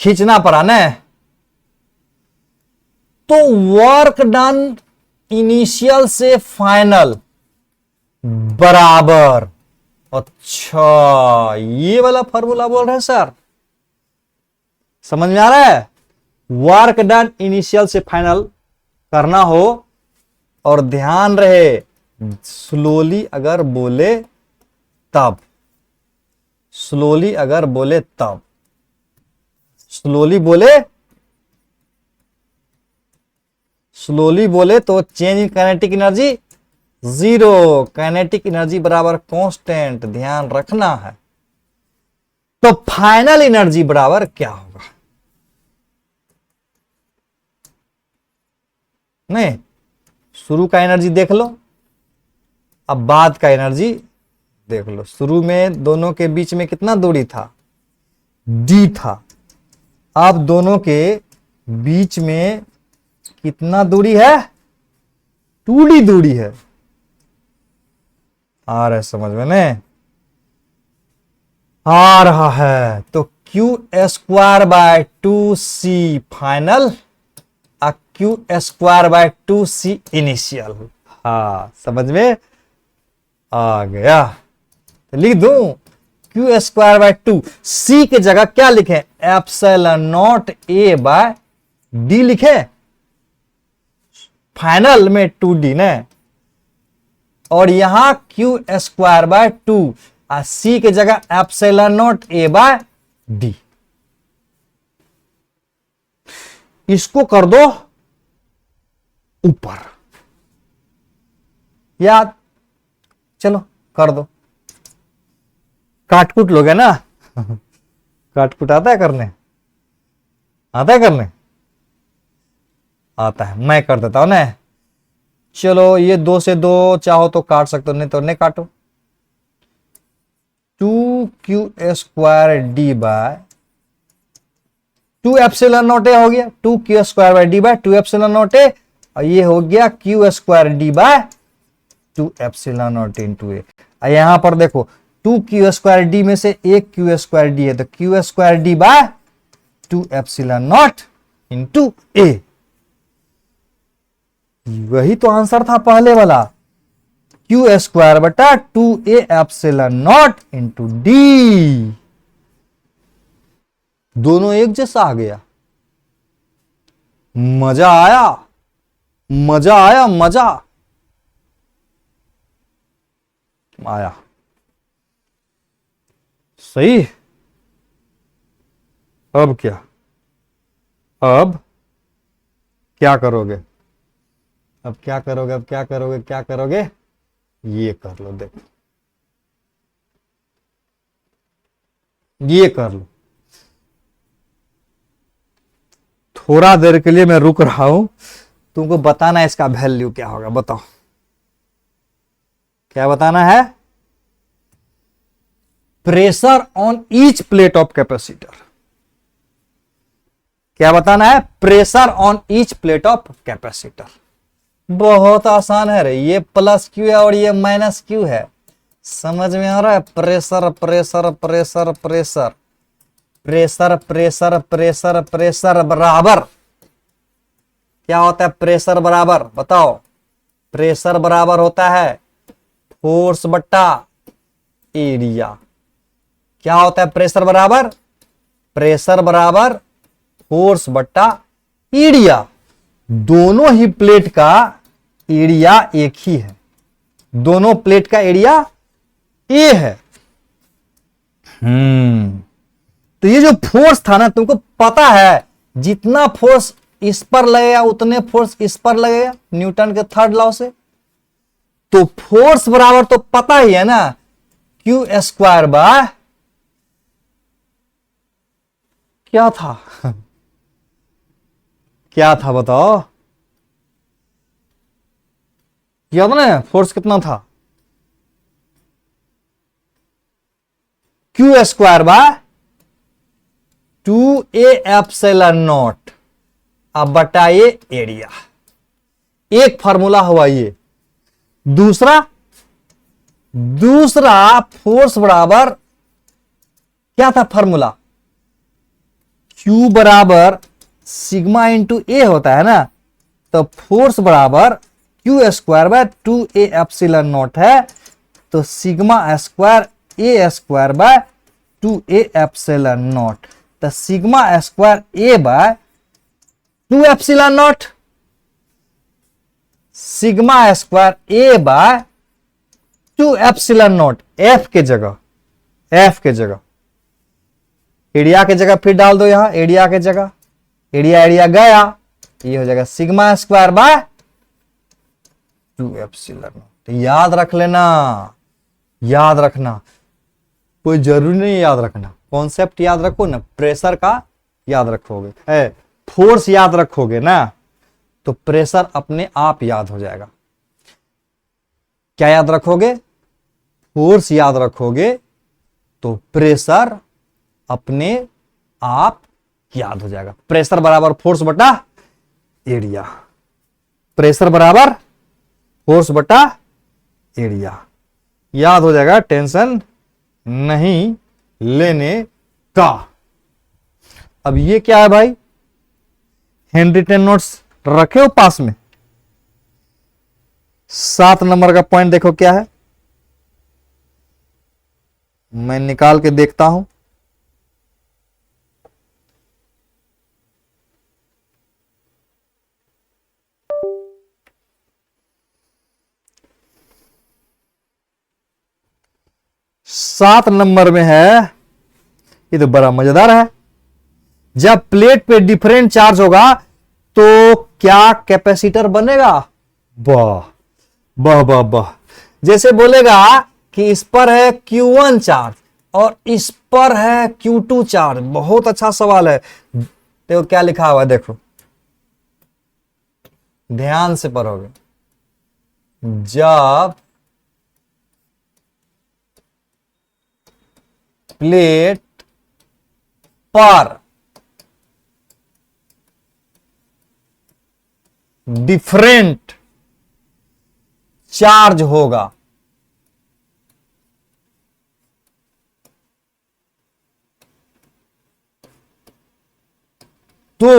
[SPEAKER 1] खींचना पड़ा ना। तो वर्क डन इनिशियल से फाइनल बराबर। अच्छा, ये वाला फॉर्मूला बोल रहे हैं सर, समझ में आ रहा है? वर्क डन इनिशियल से फाइनल करना हो, और ध्यान रहे स्लोली अगर बोले तब, स्लोली अगर बोले तब, स्लोली बोले तो change in kinetic energy 0, kinetic energy बराबर कांस्टेंट, ध्यान रखना है। तो फाइनल एनर्जी बराबर क्या होगा? नहीं, शुरू का एनर्जी देख लो, अब बाद का एनर्जी देख लो। शुरू में दोनों के बीच में कितना दूरी था? d था। अब दोनों के बीच में कितना दूरी है? 2d दूरी है। आ रहा है समझ में? नहीं आ रहा है? तो Q square by 2c final, Q square by 2c initial. हाँ, समझ में आ गया? तो लिख दूं, क्यू स्क्वायर बाय 2, सी के जगह क्या लिखे, epsilon naught A by D लिखे, फाइनल में 2d ने, और यहां क्यू स्क्वायर बाय 2 और सी के जगह epsilon naught A by D. इसको कर दो ऊपर, याद, चलो कर दो। काटकुट लोगे ना काटकुट आता है करने, आता है करने, आता है, मैं कर देता हूं ना। चलो ये 2 से 2 चाहो तो काट सकते हो, नहीं तो नहीं काटो। 2q square D by 2 epsilon naught A हो गया, 2q square by D by 2 epsilon naught A, और ये हो गया q square D by 2 epsilon naught into A. यहां पर देखो 2q स्क्वायर डी में से एक q स्क्वायर डी है, तो q square D by 2 epsilon naught into A. वही तो आंसर था पहले वाला, q स्क्वायर बटा 2a epsilon naught into D. दोनों एक जैसा आ गया, मजा आया, मजा आया, मजा आया, सही। अब क्या, अब क्या करोगे, अब क्या करोगे, अब क्या करोगे, क्या करोगे, ये कर लो, देखो ये कर लो। थोड़ा देर के लिए मैं रुक रहा हूं, तुमको बताना इसका वैल्यू क्या होगा, बताओ क्या बताना है। Pressure on each plate of capacitor, क्या बताना है, pressure on each plate of capacitor. बहुत आसान है रे, ये प्लस क्यू है और ये माइनस क्यू है, समझ में आ रहा है। Pressure pressure pressure pressure pressure pressure pressure pressure बराबर क्या होता है, प्रेशर बराबर बताओ, प्रेशर बराबर होता है फोर्स बट्टा एरिया। क्या होता है प्रेशर बराबर, प्रेशर बराबर फोर्स बट्टा एरिया। दोनों ही प्लेट का एरिया एक ही है, दोनों प्लेट का एरिया ए है। तो ये जो फोर्स था ना, तुमको पता है जितना फोर्स इस पर लगेगा उतने फोर्स इस पर लगेगा, न्यूटन के थर्ड लॉ से। तो फोर्स बराबर तो पता ही है ना, क्यू स्क्वायर बाय क्या था क्या था बताओ, याद ना फोर्स कितना था, Q square by 2a epsilon not, अब बटाइए एरिया। एक फार्मूला हुआ ये। दूसरा फोर्स बराबर क्या था फार्मूला, Q बराबर सिग्मा इंटू ए होता है ना, तो फोर्स बराबर Q square by 2a epsilon naught है, तो sigma square A square by 2a epsilon naught, तो sigma square A by 2 epsilon naught, sigma square A by 2 epsilon naught. F के जगह एरिया के जगह फिर डाल दो, यहां एरिया के जगह एरिया गया, ये हो जाएगा sigma square by 2 epsilon naught. तो याद रख लेना, याद रखना, कोई जरूरी नहीं याद रखना, कॉन्सेप्ट याद रखो ना, प्रेशर का याद रखोगे, फोर्स याद रखोगे ना, तो प्रेशर अपने आप याद हो जाएगा। क्या याद रखोगे, फोर्स याद रखोगे तो प्रेशर अपने आप याद हो जाएगा। प्रेशर बराबर फोर्स बटा एरिया, प्रेशर बराबर फोर्स बटा एरिया, याद हो जाएगा, टेंशन नहीं लेने का। अब ये क्या है भाई, हेनरी टेन नोट्स रखे हो पास में। 7 नंबर का पॉइंट देखो क्या है, मैं निकाल के देखता हूं। सात नंबर में है, ये तो बड़ा मजेदार है। जब प्लेट पे डिफरेंट चार्ज होगा तो क्या कैपेसिटर बनेगा? वाह वाह वाह वाह। जैसे बोलेगा कि इस पर है Q1 चार्ज और इस पर है Q2 चार्ज। बहुत अच्छा सवाल है। देखो क्या लिखा हुआ है, देखो ध्यान से पढ़ोगे। जब प्लेट पर डिफरेंट चार्ज होगा तो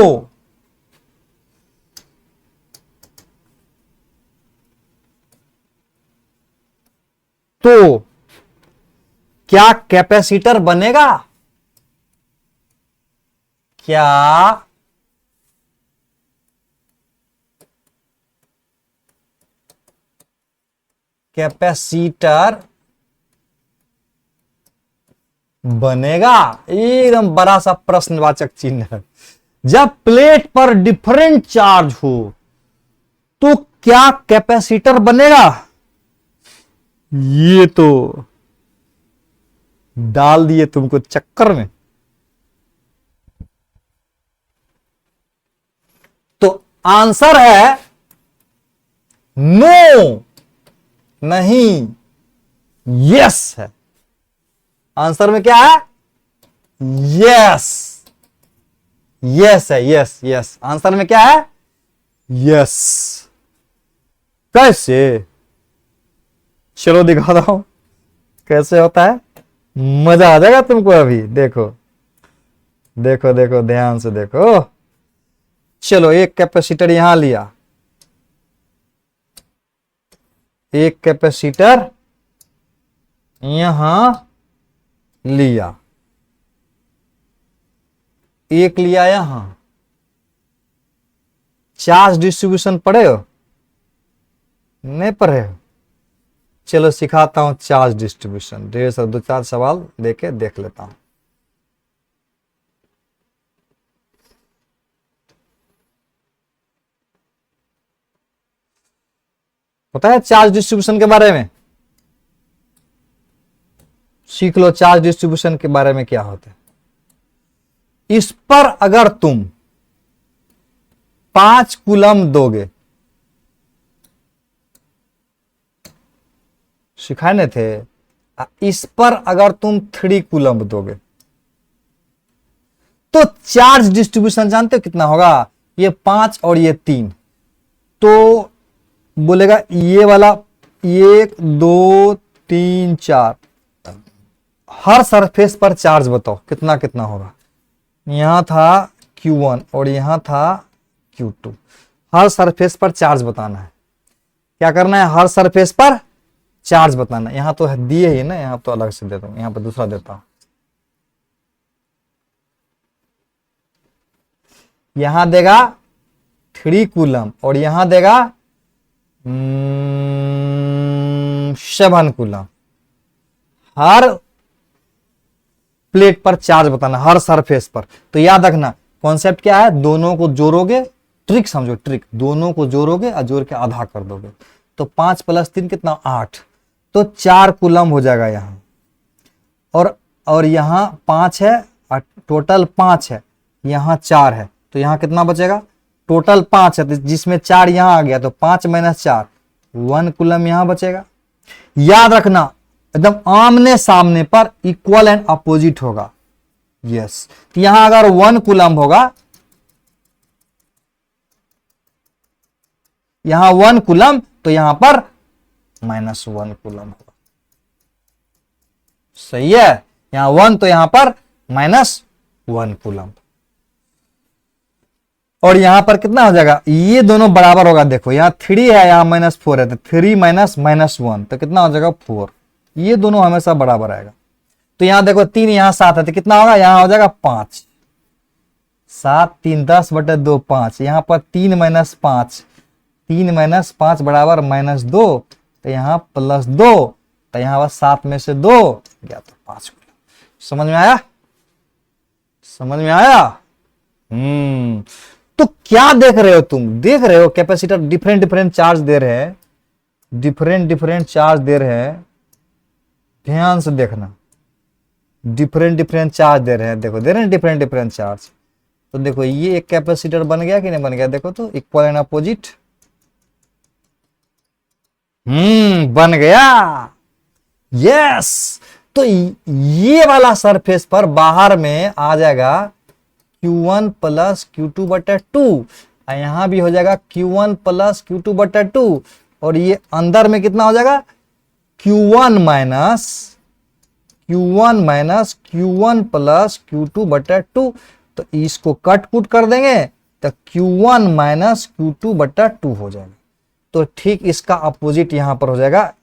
[SPEAKER 1] क्या कैपेसिटर बनेगा? क्या कैपेसिटर बनेगा? एकदम बड़ा सा प्रश्नवाचक चिन्ह है। जब प्लेट पर डिफरेंट चार्ज हो तो क्या कैपेसिटर बनेगा? ये तो डाल दिए तुमको चक्कर में। तो आंसर है नो, नहीं, यस है। आंसर में क्या है? यस, यस है, यस यस। आंसर में क्या है? यस। कैसे? चलो दिखा रहा हूं कैसे होता है। मजा आ जाएगा तुमको अभी। देखो देखो देखो, ध्यान से देखो। चलो एक कैपेसिटर यहां लिया, एक कैपेसिटर यहां लिया, एक लिया यहां। चार्ज डिस्ट्रीब्यूशन पढ़े हो? नहीं पढ़े हो? चलो सिखाता हूं चार्ज डिस्ट्रीब्यूशन। ढेर सारे दो चार सवाल देके देख लेता हूं। पता है चार्ज डिस्ट्रीब्यूशन के बारे में? सीख लो चार्ज डिस्ट्रीब्यूशन के बारे में क्या होता है। इस पर अगर तुम 5 कूलम दोगे, सिखाए नहीं थे? इस पर अगर तुम 3 कूलम दोगे तो चार्ज डिस्ट्रीब्यूशन जानते हो कितना होगा? ये 5 और ये 3, तो बोलेगा ये वाला 1 2 3 4। हर सरफेस पर चार्ज बताओ कितना कितना होगा। यहां था Q1 और यहां था Q2। हर सरफेस पर चार्ज बताना है। क्या करना है? हर सरफेस पर चार्ज बताना। यहां तो दिए ही ना, यहां तो अलग से देता हूं, यहां पर दूसरा देता हूं। यहां देगा 3 कूलम और यहां देगा 7 कूलम। हर प्लेट पर चार्ज बताना, हर सरफेस पर। तो याद रखना कॉन्सेप्ट क्या है, दोनों को जोड़ोगे, ट्रिक समझो, ट्रिक, दोनों को जोड़ोगे और जोड़ के आधा कर दोगे तो 5 + 3 कितना? 8। तो 4 कूलम हो जाएगा यहां। और यहां 5 है और टोटल 5 है, यहां 4 है, तो यहां कितना बचेगा? टोटल 5 है, जिसमें 4 यहां आ गया, तो 5 - 4 1 कूलम यहां बचेगा। याद रखना एकदम आमने सामने पर इक्वल एंड अपोजिट होगा। यस, तो यहां अगर 1 कूलम होगा, यहां 1 कूलम, तो यहां पर -1 कूलम होगा। सही है? यहां 1 तो यहां पर -1 कूलम। और यहां पर कितना हो जाएगा? ये दोनों बराबर होगा। देखो यहां 3 है, यहां -4 है, तो 3 - -1 तो कितना हो जाएगा? 4। ये दोनों हमेशा बराबर आएगा। तो यहां देखो 3 यहां 7 है, तो कितना होगा, यहां हो जाएगा 5। 7 3 10/2 5, यहां पर 3 - 5, 3 - 5 बराबर -2, तो यहां +2, तो यहां पर 7 में से 2 गया तो 5 कूलम। समझ में आया, समझ में आया। तो क्या देख रहे हो तुम, देख रहे हो कैपेसिटर डिफरेंट डिफरेंट चार्ज दे रहे हैं, डिफरेंट डिफरेंट चार्ज दे रहे हैं, ध्यान से देखना, डिफरेंट डिफरेंट चार्ज दे रहे हैं, देखो दे रहे हैं डिफरेंट डिफरेंट चार्ज। तो देखो ये एक कैपेसिटर बन गया कि नहीं बन गया, देखो तो इक्वल एंड अपोजिट, बन गया, यस। तो ये वाला सरफेस पर बाहर में आ जाएगा Q1 + Q2/2, और यहां भी हो जाएगा Q1 + Q2/2, और ये अंदर में कितना हो जाएगा, Q1 - Q1 + Q2/2। तो इसको कट कुट कर देंगे तो Q1 - Q2/2 हो जाएगा। तो ठीक इसका अपोजिट यहां पर हो जाएगा,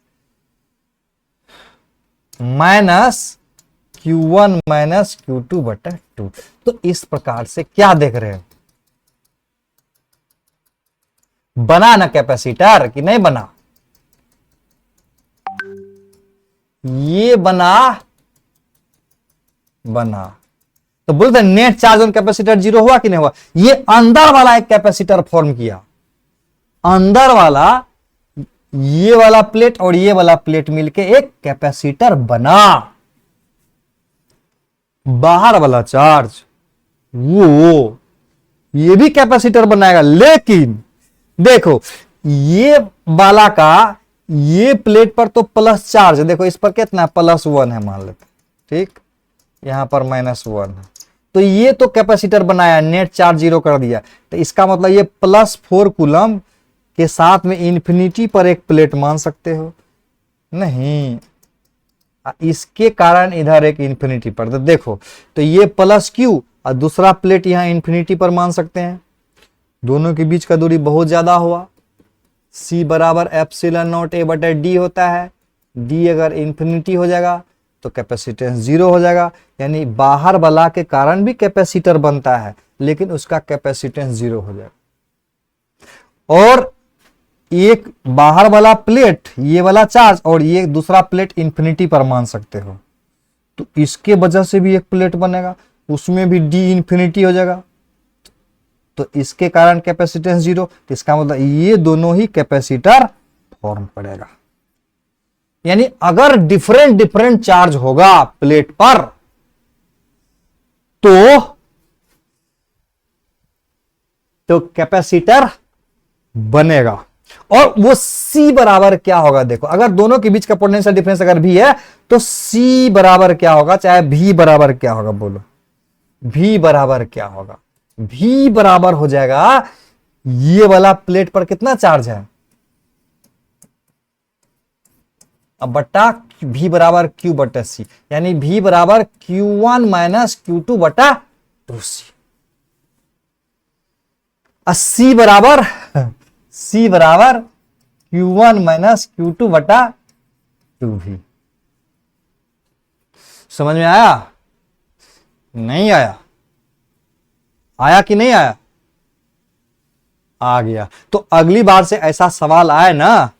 [SPEAKER 1] -Q1 - Q2/2। तो इस प्रकार से क्या देख रहे हो, बना ना कैपेसिटर कि नहीं बना, ये बना, बना। तो बोलते नेट चार्ज ऑन कैपेसिटर 0 हुआ कि नहीं हुआ, ये अंदर वाला एक कैपेसिटर फॉर्म किया, अंदर वाला ये वाला प्लेट और ये वाला प्लेट मिलके एक कैपेसिटर बना। बाहर वाला चार्ज वो ये भी कैपेसिटर बनाएगा, लेकिन देखो ये वाला का ये प्लेट पर तो प्लस चार्ज है, देखो इस पर कितना +1 है मान लेते, ठीक, यहां पर -1 है, तो ये तो कैपेसिटर बनाया, नेट चार्ज 0 कर दिया, तो इसका मतलब ये +4 कूलम के साथ में इंफिनिटी पर एक प्लेट मान सकते हो, नहीं, इसके कारण इधर एक इंफिनिटी पर, तो देखो तो ये +Q और दूसरा प्लेट यहां इंफिनिटी पर मान सकते हैं, दोनों के बीच का दूरी बहुत ज्यादा हुआ, C बराबर ε0 A/d होता है, d अगर इंफिनिटी हो जाएगा तो कैपेसिटेंस 0 हो जाएगा, यानी बाहर वाला के कारण भी कैपेसिटर बनता है लेकिन उसका कैपेसिटेंस 0 हो जाएगा। और एक बाहर वाला प्लेट ये वाला चार्ज और ये दूसरा प्लेट इंफिनिटी पर मान सकते हो, तो इसके वजह से भी एक प्लेट बनेगा, उसमें भी d इंफिनिटी हो जाएगा, तो इसके कारण कैपेसिटेंस 0, तो इसका मतलब ये दोनों ही कैपेसिटर फॉर्म पड़ेगा। यानी अगर डिफरेंट डिफरेंट चार्ज होगा प्लेट पर तो कैपेसिटर बनेगा। और वो C बराबर क्या होगा, देखो अगर दोनों के बीच का पोटेंशियल डिफरेंस अगर भी है तो C बराबर क्या होगा, चाहे V बराबर क्या होगा, बोलो V बराबर क्या होगा, V बराबर हो जाएगा ये वाला प्लेट पर कितना चार्ज है, अब बट्टा V बराबर Q/C, यानी V बराबर Q1 - Q2/2C। C बराबर Q1 - Q2/2V। समझ में आया, नहीं आया, आया कि नहीं आया, आ गया। तो अगली बार से ऐसा सवाल आए ना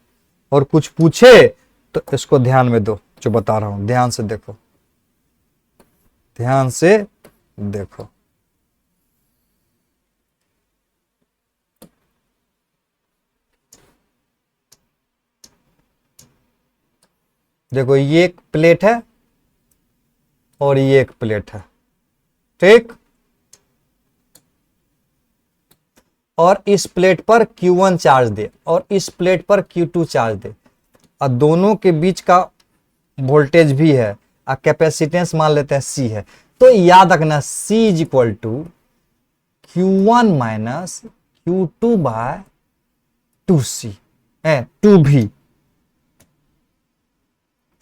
[SPEAKER 1] और कुछ पूछे तो इसको ध्यान में दो, जो बता रहा हूं ध्यान से देखो, ध्यान से देखो। देखो ये एक प्लेट है और ये एक प्लेट है, ठीक, और इस प्लेट पर Q1 चार्ज दे और इस प्लेट पर Q2 चार्ज दे, और दोनों के बीच का वोल्टेज भी है और कैपेसिटेंस मान लेते हैं C है, तो याद रखना C is equal to Q1 - Q2/2C है 2V,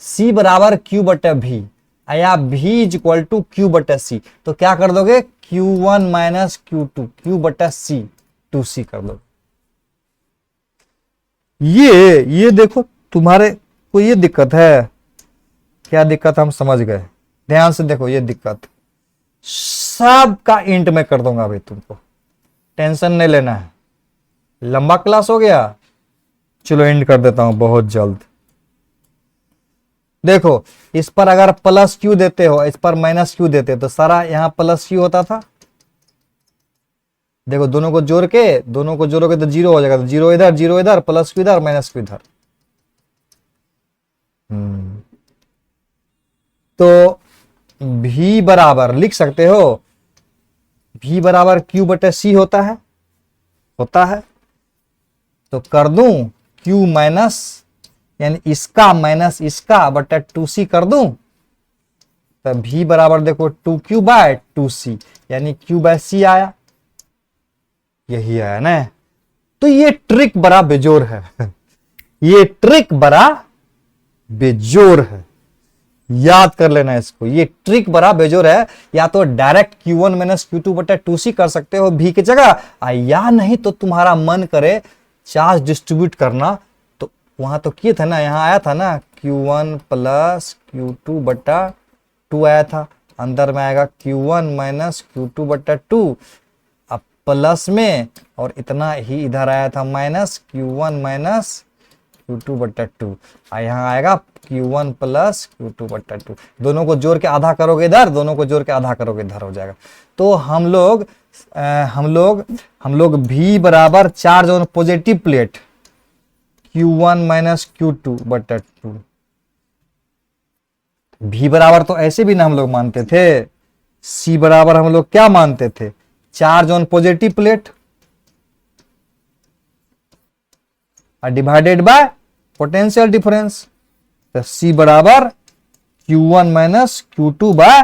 [SPEAKER 1] C बराबर Q/V या V is equal to Q/C, तो क्या कर दोगे Q1 - Q2 Q/C 2C कर दो। ये देखो तुम्हारे को ये दिक्कत है, क्या दिक्कत हम समझ गए, ध्यान से देखो, ये दिक्कत सब का इंट में कर दूंगा भाई, तुमको टेंशन नहीं लेना है। लंबा क्लास हो गया, चलो एंड कर देता हूं बहुत जल्द। देखो इस पर अगर प्लस क्यू देते हो, इस पर माइनस क्यू देते हो, तो सारा यहां प्लस क्यू होता था। देखो दोनों को जोड़ोगे तो जीरो हो जाएगा, तो जीरो इधर प्लस क्यू इधर माइनस क्यू इधर। तो v बराबर लिख सकते हो, v बराबर q बटे c होता है। तो कर दूं q माइनस, यानी इसका माइनस इसका बटा 2c कर दूं, तो v बराबर देखो 2q बाय 2c, यानी q बाय c आया, यही आया ना। तो ये ट्रिक बड़ा बेजोर है ये ट्रिक बड़ा बेजोर है, याद कर लेना इसको, ये ट्रिक बड़ा बेजोर है। या तो डायरेक्ट q1 माइनस q2 बटा 2c कर सकते हो v की जगह, या नहीं तो तुम्हारा मन करे चार्ज डिस्ट्रीब्यूट करना, तो वहां तो किए थे ना, यहां आया था ना q1 प्लस q2 बटा 2 आया था, अंदर में आएगा q1 माइनस q2 बटा 2, अब प्लस में, और इतना ही इधर आया था माइनस q1 माइनस q2 बटा 2, यहाँ आएगा q1 प्लस q2 बटा 2। दोनों को जोड़ के आधा करोगे इधर, दोनों को जोड़ के आधा करोगे इधर, हो जाएगा। तो हम लोग v बराबर charge on positive plate q1 minus q2 बटा 2, v बराबर तो ऐसे भी ना हम लोग मानते थे, c बराबर हम लोग क्या मानते थे, charge on positive plate divided by potential difference. तो c बराबर q1 minus q2 bye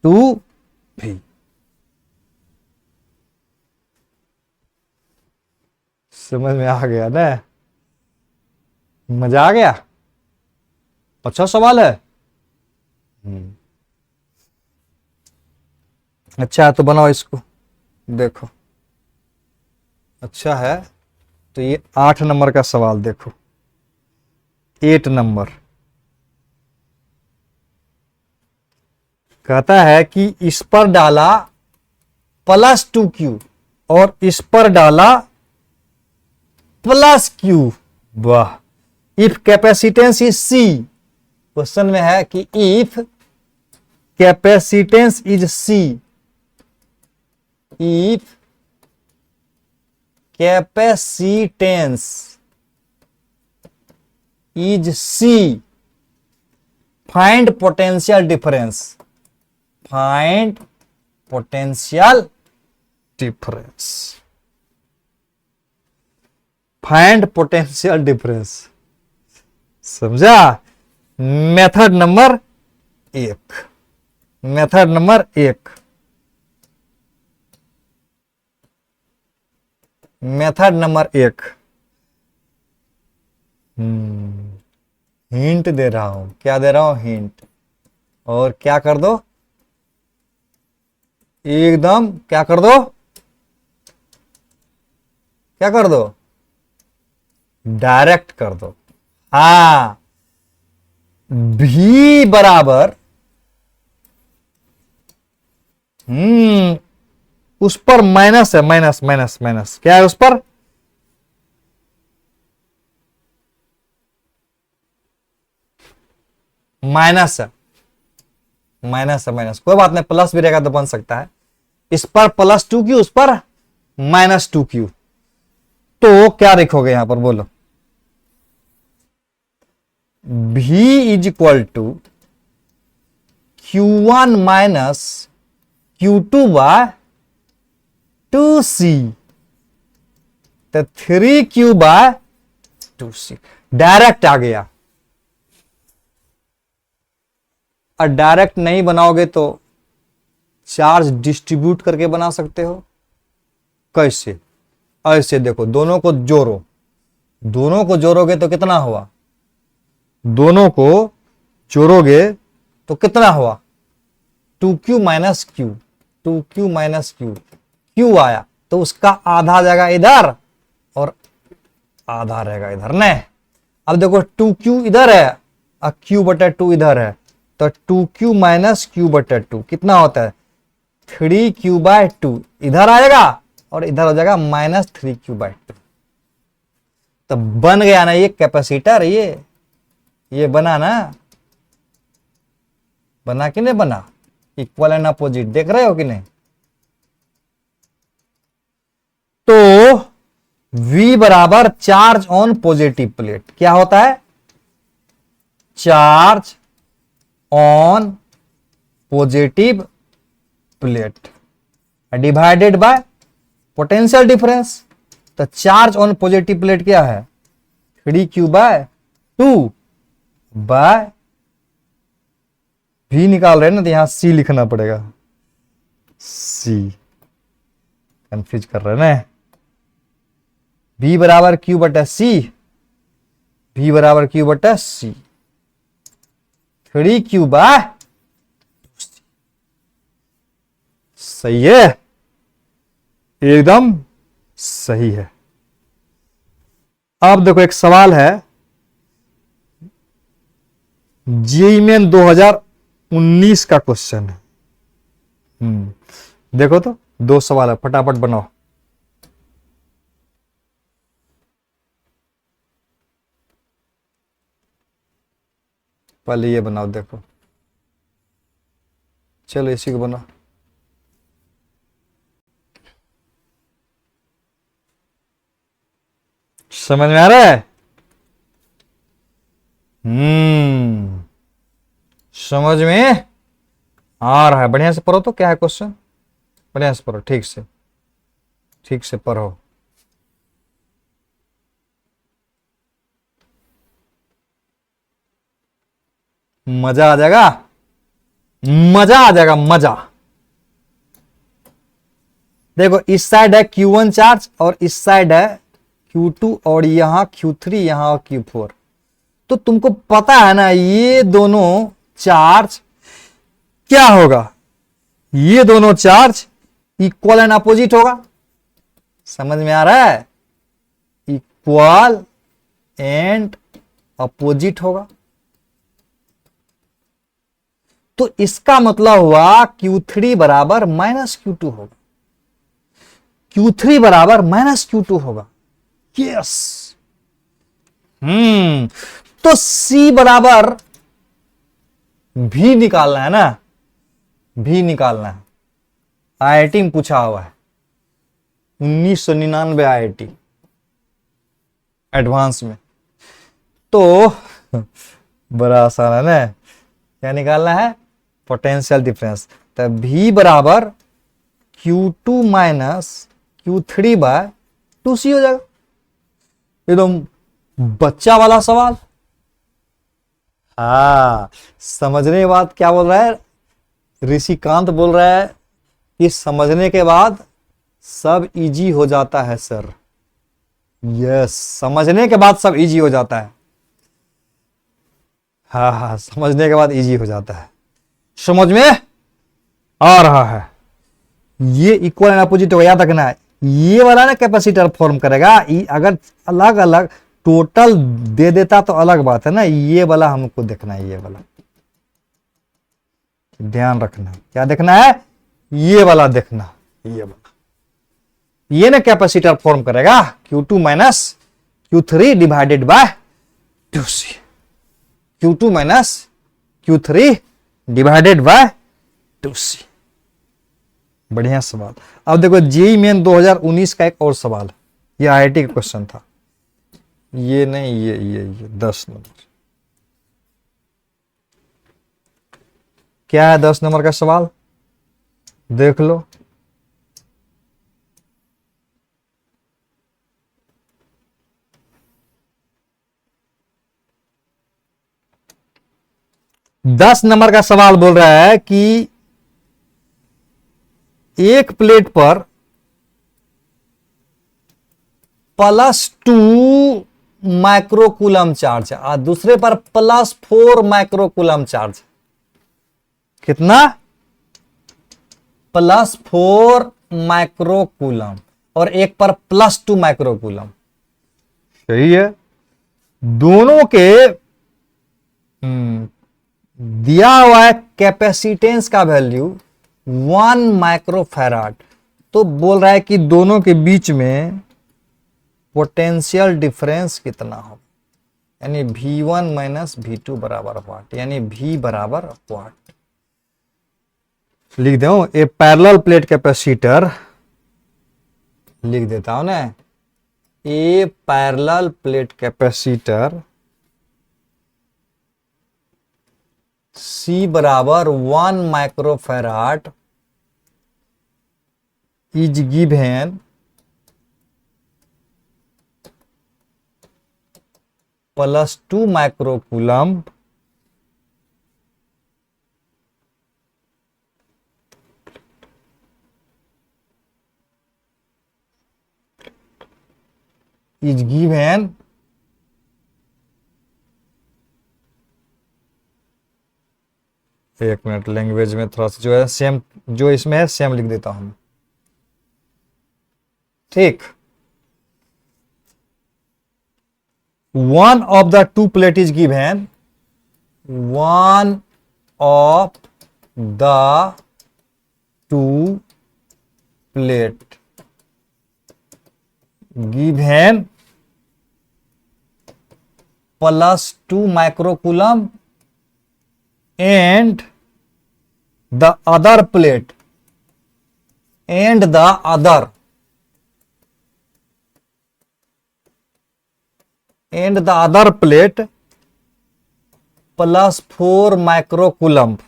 [SPEAKER 1] 2v। समझ में आ गया ना, मजा आ गया, अच्छा सवाल है। अच्छा है तो बनाओ इसको, देखो अच्छा है। तो ये 8 नंबर का सवाल देखो, 8 नंबर कहता है कि इस पर डाला प्लस 2q और इस पर डाला प्लस q, वाह। If capacitance is c, question में है कि if capacitance is c, if capacitance is c, find potential difference, find potential difference, find potential difference. समझा? Method number 1, method number 1, method number 1। Hint दे रहा हूं, क्या दे रहा हूं, हिंट। और क्या कर दो, एकदम क्या कर दो, क्या कर दो, डायरेक्ट कर दो। हाँ, भी बराबर उस पर माइनस है, माइनस माइनस माइनस, क्या है उस पर, माइनस है, माइनस है, माइनस कोई बात नहीं, प्लस भी रहेगा तो बन सकता है। इस पर प्लस 2q, उस पर माइनस 2q, तो क्या लिखोगे यहां पर, बोलो। v is equal to q1 minus q2 by 2c, तो 3q बाय 2c, डायरेक्ट आ गया। और डायरेक्ट नहीं बनाओगे तो चार्ज डिस्ट्रीब्यूट करके बना सकते हो। कैसे? ऐसे देखो, दोनों को जोड़ो, दोनों को जोड़ोगे तो कितना हुआ, दोनों को जोड़ोगे तो कितना हुआ, 2q minus q, 2q minus q, q आया तो उसका आधा जाएगा इधर और आधा रहेगा इधर। नहीं, अब देखो 2q इधर है और q बटा 2 इधर है, तो 2q माइनस क्यू बटा 2 कितना होता है 3q/2, इधर आएगा और इधर हो जाएगा -3q/2। तो बन गया ना ये कैपेसिटर, ये बना ना, बना कि नहीं बना, इक्वल एंड अपोजिट, देख रहे हो कि नहीं। तो V बराबर चार्ज ऑन पॉजिटिव प्लेट, क्या होता है charge on positive plate divided by potential difference. तो चार्ज ऑन पॉजिटिव प्लेट क्या है 3q/2 बाय V निकाल रहे हैं ना, तो यहां C लिखना पड़ेगा, C कंफ्यूज कर रहे हैं ना। V बराबर Q/C, V बराबर Q/C, 3q/, सही है, एकदम सही है। अब देखो एक सवाल है जेईई मेन 2019 का क्वेश्चन है। देखो तो 2 सवाल है, फटाफट बनाओ। पहले ये बनाओ, देखो चलो इसी को बनाओ। समझ में आ रहा है? समझ में आ रहा है? बढ़िया से पढ़ो। तो क्या है क्वेश्चन, बढ़िया से पढ़ो, ठीक से पढ़ो। मजा आ जाएगा, मजा आ जाएगा, मजा। देखो इस साइड है Q1 चार्ज और इस साइड है Q2 और यहां Q3, यहां Q4। तो तुमको पता है ना ये दोनों चार्ज क्या होगा, ये दोनों चार्ज इक्वल एंड अपोजिट होगा। समझ में आ रहा है? इक्वल एंड अपोजिट होगा। तो इसका मतलब हुआ Q3 बराबर -Q2 होगा, Q3 बराबर -Q2 होगा। यस। तो C बराबर V निकालना है ना, V निकालना है। IIT में पूछा हुआ है, 1999 IIT एडवांस में। तो बड़ा आसान है ना, क्या निकालना है पोटेंशियल डिफरेंस। तो V बराबर Q2 माइनस Q3/2C हो जाएगा। एकदम बच्चा वाला सवाल। समझने के बाद क्या बोल रहा है ऋषिकांत, बोल रहा है कि समझने के बाद सब इजी हो जाता है सर। यस, समझने के बाद सब इजी हो जाता है। हाँ, समझने के बाद इजी हो जाता है। समझ में आ रहा है? ये इक्वल एंड अपोजिट होगा, याद रखना है। ये वाला ना कैपेसिटर फॉर्म करेगा। अगर अलग अलग टोटल दे देता तो अलग बात है ना, ये वाला हमको देखना है, ये वाला ध्यान रखना। क्या देखना है? ये वाला देखना, ये वाला। ये ना कैपेसिटर फॉर्म करेगा Q2 minus Q3 divided by 2C, Q2 minus Q3 divided by 2C। बढ़िया सवाल। अब देखो जेईई मेन 2019 का एक और सवाल, ये IIT का क्वेश्चन था। ये नहीं, ये 10 नंबर। क्या है 10 नंबर का सवाल, देख लो। दस नंबर का सवाल बोल रहा है कि एक प्लेट पर +2 माइक्रोकूलम चार्ज है और दूसरे पर +4 माइक्रोकूलम चार्ज। कितना? +4 माइक्रोकूलम और एक पर +2 माइक्रोकूलम। सही है। दोनों के दिया हुआ है कैपेसिटेंस का वैल्यू 1 माइक्रोफैराड, तो बोल रहा है कि दोनों के बीच में पोटेंशियल डिफरेंस कितना हो, यानी V1 माइनस V2 बराबर वाट, यानी V बराबर वाट। लिख दो ए पैरेलल प्लेट कैपेसिटर, लिख देता हूं ना, ए पैरेलल प्लेट कैपेसिटर C बराबर 1 microfarad is given plus 2 माइक्रोकूलम्ब is given एक मिनट, लैंग्वेज में थोड़ा सा जो है सेम, जो इसमें है सेम लिख देता हूं, ठीक। One of the two plate is given, one of the two plate given plus 2 microcoulomb and the other plate and the other plate plus 4 microcoulomb.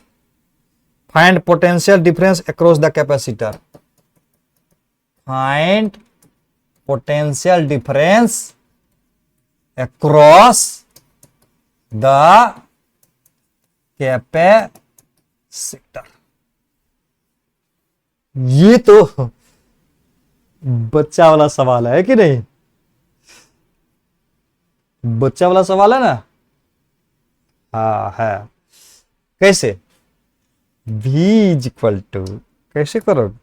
[SPEAKER 1] Find potential difference across the capacitor. Find potential difference across the capacitor. ये तो बच्चा वाला सवाल है कि नहीं, बच्चा वाला सवाल है ना। हाँ है। कैसे? V इज इक्वल टू, कैसे करोगे,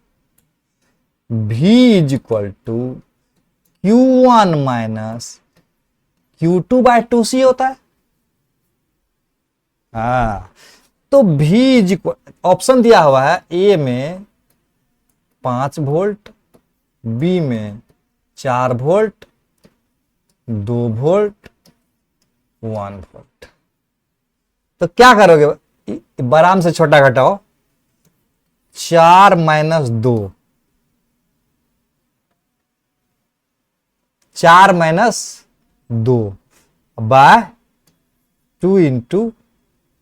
[SPEAKER 1] V is equal to Q1 minus Q2 by 2C होता है। हाँ, तो V इज इक्वल, ऑप्शन दिया हुआ है ए में 5 वोल्ट, बी में 4 वोल्ट, 2 वोल्ट, 1 वोल्ट। तो क्या करोगे, बराम से छोटा घटाओ, 4 माइनस 2, 4 माइनस 2 बाय 2 इंटू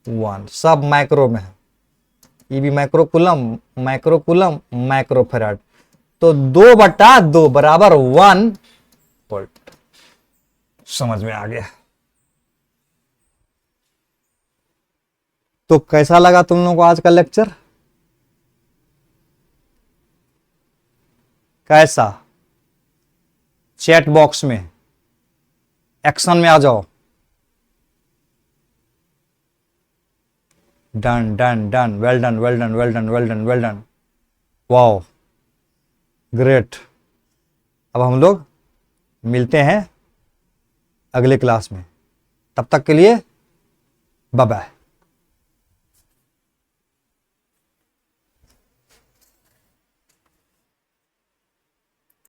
[SPEAKER 1] 1, सब माइक्रो में है, ये भी माइक्रोकूलम माइक्रोकूलम माइक्रोफैराड, तो 2/2 बराबर 1 वोल्ट। समझ में आ गया। तो कैसा लगा तुम लोगों को आज का लेक्चर, कैसा? चैट बॉक्स में एक्शन में आ जाओ। Done done done, well done well done well done well done well done, wow great. अब हम लोग मिलते हैं अगले क्लास में, तब तक के लिए बाय बाय।